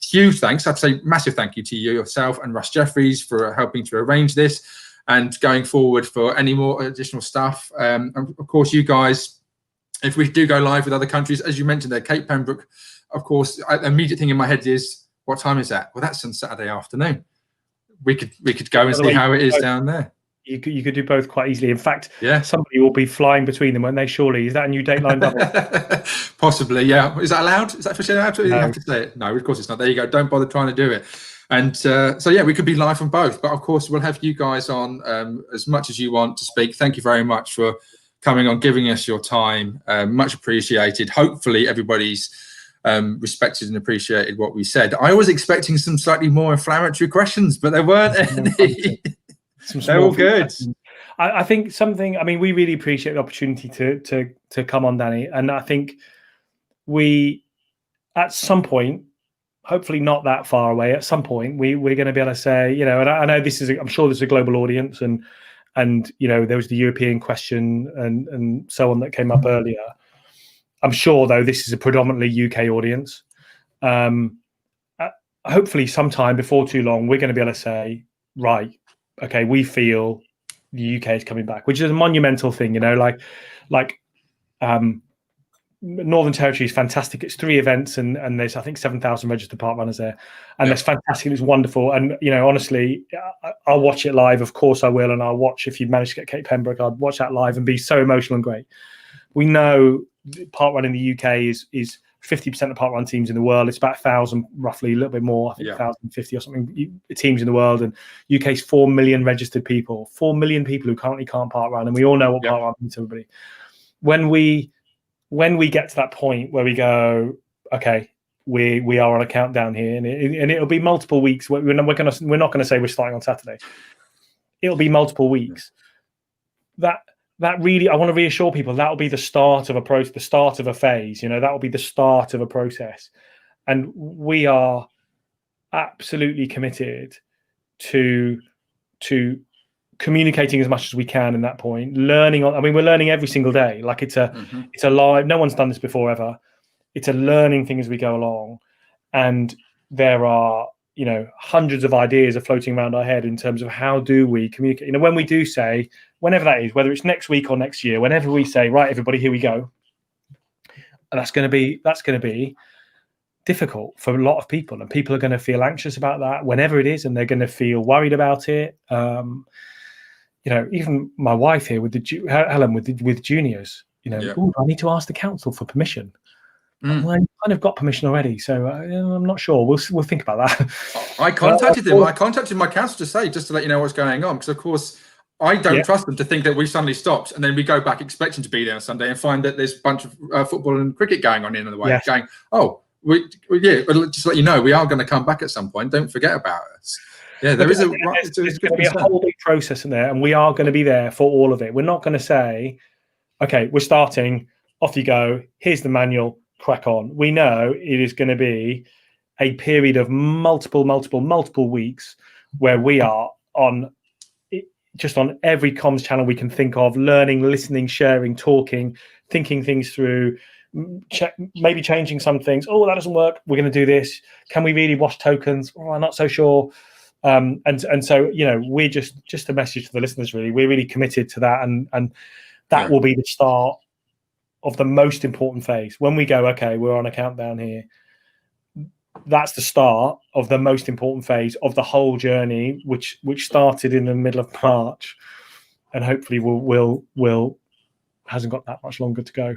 Huge thanks. I have to say massive thank you to you yourself and Russ Jeffries for helping to arrange this, and going forward for any more additional stuff. And of course, you guys, if we do go live with other countries, as you mentioned there, Cape Pembroke, of course, the immediate thing in my head is, what time is that? Well, that's on Saturday afternoon. We could go and see how it is down there. You could do both quite easily. In fact, somebody will be flying between them, won't they? Surely, is that a new Dateline double? Possibly, yeah. Is that allowed? Is that officially allowed? You have to say it. No, of course it's not. There you go. Don't bother trying to do it. And so yeah, we could be live from both. But of course, we'll have you guys on as much as you want to speak. Thank you very much for coming on, giving us your time. Much appreciated. Hopefully, everybody's respected and appreciated what we said. I was expecting some slightly more inflammatory questions, but there weren't any. They're all good. I think something, I mean, we really appreciate the opportunity to come on, Danny. And I think we, at some point, hopefully not that far away, at some point, we're going to be able to say, you know, and I know this is, I'm sure there's a global audience, and you know, there was the European question and so on that came up earlier. I'm sure, though, this is a predominantly UK audience. Hopefully sometime before too long, we're going to be able to say, right, okay, we feel the UK is coming back, which is a monumental thing, you know, like Northern Territory is fantastic. It's 3 events and there's, I think, 7,000 registered park runners there. And that's fantastic. It's wonderful. And, you know, honestly, I'll watch it live. Of course I will. And I'll watch, if you manage to get Cape Pembroke, I'd watch that live and be so emotional and great. We know parkrun in the UK is 50% of parkrun teams in the world. It's about 1,000, roughly, a little bit more, I think 1,050 or something, teams in the world. And UK's 4 million registered people, 4 million people who currently can't parkrun. And we all know what parkrun means to everybody. When we get to that point where we go, okay, we are on a countdown here, and it'll be multiple weeks. We're not going to say we're starting on Saturday. It'll be multiple weeks. That really, I want to reassure people, that will be the start of a process, the start of a phase. You know, that will be the start of a process, and we are absolutely committed to communicating as much as we can in that point. Learning on, I mean, we're learning every single day. Like it's a live. No one's done this before ever. It's a learning thing as we go along, and there are, you know, hundreds of ideas are floating around our head in terms of how do we communicate. You know, when we do say, whenever that is, whether it's next week or next year, whenever we say, right, everybody, here we go, and that's going to be difficult for a lot of people, and people are going to feel anxious about that whenever it is, and they're going to feel worried about it. You know, even my wife here with Helen with juniors, you know, ooh, I need to ask the council for permission. Well, I kind of got permission already, so I'm not sure. We'll think about that. I contacted them. I contacted my council to let you know what's going on, because of course I don't trust them to think that we suddenly stopped and then we go back expecting to be there on Sunday and find that there's a bunch of football and cricket going on in the way. Going, oh, but just to let you know, we are going to come back at some point. Don't forget about us. Yeah, there's going to be a whole big process in there, and we are going to be there for all of it. We're not going to say, okay, we're starting, off you go, here's the manual, crack on. We know it is going to be a period of multiple weeks where we are on every comms channel we can think of, learning, listening, sharing, talking, thinking things through, maybe changing some things. Oh, that doesn't work. We're going to do this. Can we really wash tokens? Oh, I'm not so sure. And so, you know, we're just a message to the listeners, really. We're really committed to that, and that will be the start of the most important phase. When we go, okay, we're on a countdown here, that's the start of the most important phase of the whole journey, which started in the middle of March, and hopefully will hasn't got that much longer to go.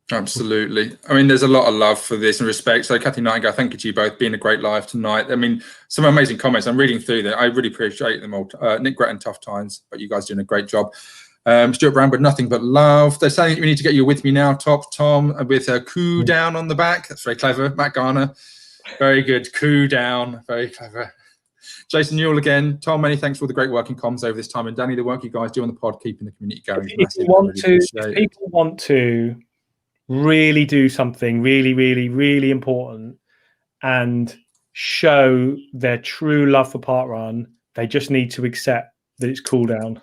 Absolutely. I mean, there's a lot of love for this and respect. So Kathy Nightingale, thank you to you both, being a great live tonight. I mean, some amazing comments. I'm reading through them. I really appreciate them all. Nick Gretton, tough times, but you guys doing a great job. Stuart Brown, but nothing but love. They're saying we need to get you with me now, Tom, with a coup down on the back. That's very clever. Matt Garner, very good. Coup down, very clever. Jason Newell again. Tom, many thanks for all the great work in comms over this time. And Danny, the work you guys do on the pod, keeping the community going. If people want to really do something really, really, really important and show their true love for parkrun, they just need to accept that it's cool down.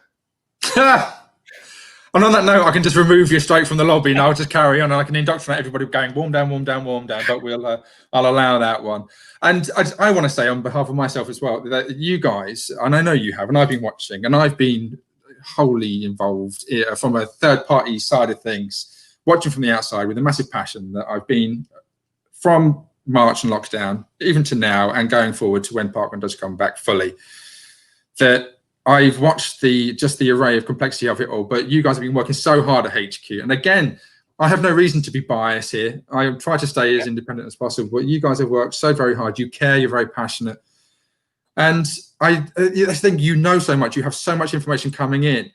And on that note, I can just remove you straight from the lobby, and I'll just carry on. And I can indoctrinate everybody going warm down, warm down, warm down. But I'll allow that one. And I want to say on behalf of myself as well that you guys, and I know you have, and I've been watching, and I've been wholly involved from a third-party side of things, watching from the outside with a massive passion that I've been from March and lockdown, even to now, and going forward to when Parkrun does come back fully. That I've watched the array of complexity of it all, but you guys have been working so hard at HQ. And again, I have no reason to be biased here. I try to stay as independent as possible, but you guys have worked so very hard. You care, you're very passionate. And I think you know so much, you have so much information coming in.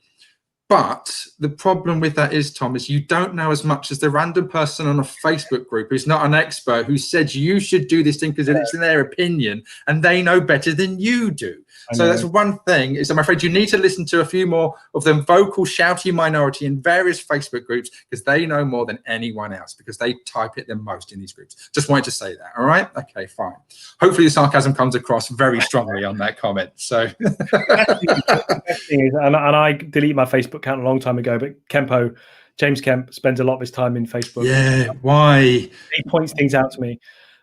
But the problem with that is, Tom, is you don't know as much as the random person on a Facebook group who's not an expert, who said you should do this thing because it's in their opinion and they know better than you do. So that's one thing, is I'm afraid you need to listen to a few more of the vocal, shouty minority in various Facebook groups, because they know more than anyone else, because they type it the most in these groups. Just wanted to say that. All right? Okay, fine. Hopefully the sarcasm comes across very strongly on that comment. So the best thing is, and I deleted my Facebook account a long time ago, but James Kemp spends a lot of his time in Facebook. Yeah, why? He points things out to me.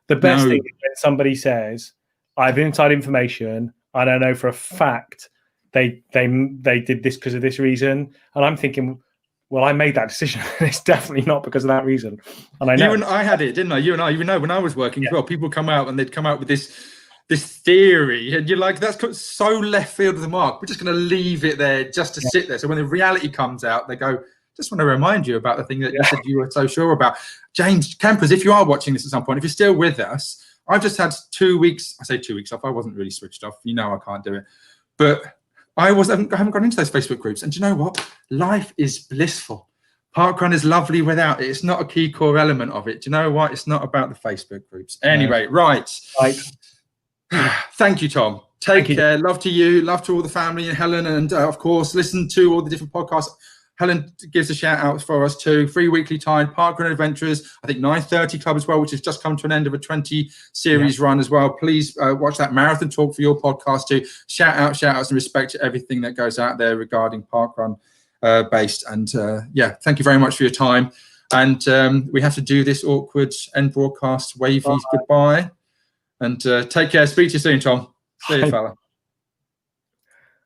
The best thing is when somebody says, I have inside information, I don't know for a fact they did this because of this reason, and I'm thinking, well, I made that decision. It's definitely not because of that reason. And I know. I had it, didn't I? You and I, even know when I was working as well, people come out and they'd come out with this theory, and you're like, that's so left field of the mark. We're just going to leave it there just to sit there. So when the reality comes out, they go, just want to remind you about the thing that you said you were so sure about. James Campers, if you are watching this at some point, if you're still with us, I've just had 2 weeks. I say 2 weeks off. I wasn't really switched off. You know, I can't do it. But I haven't gone into those Facebook groups. And do you know what? Life is blissful. Parkrun is lovely without it. It's not a key core element of it. Do you know what? It's not about the Facebook groups. Anyway, right. Thank you, Tom. Take care. Love to you. Love to all the family and Helen. And of course, listen to all the different podcasts. Helen gives a shout out for us too. Free weekly time, Parkrun Adventurers, I think 9:30 Club as well, which has just come to an end of a 20 series run as well. Please watch that marathon talk for your podcast too. Shout outs and respect to everything that goes out there regarding Parkrun based. And thank you very much for your time. And we have to do this awkward end broadcast wavy goodbye. And take care. Speak to you soon, Tom. See you, fella.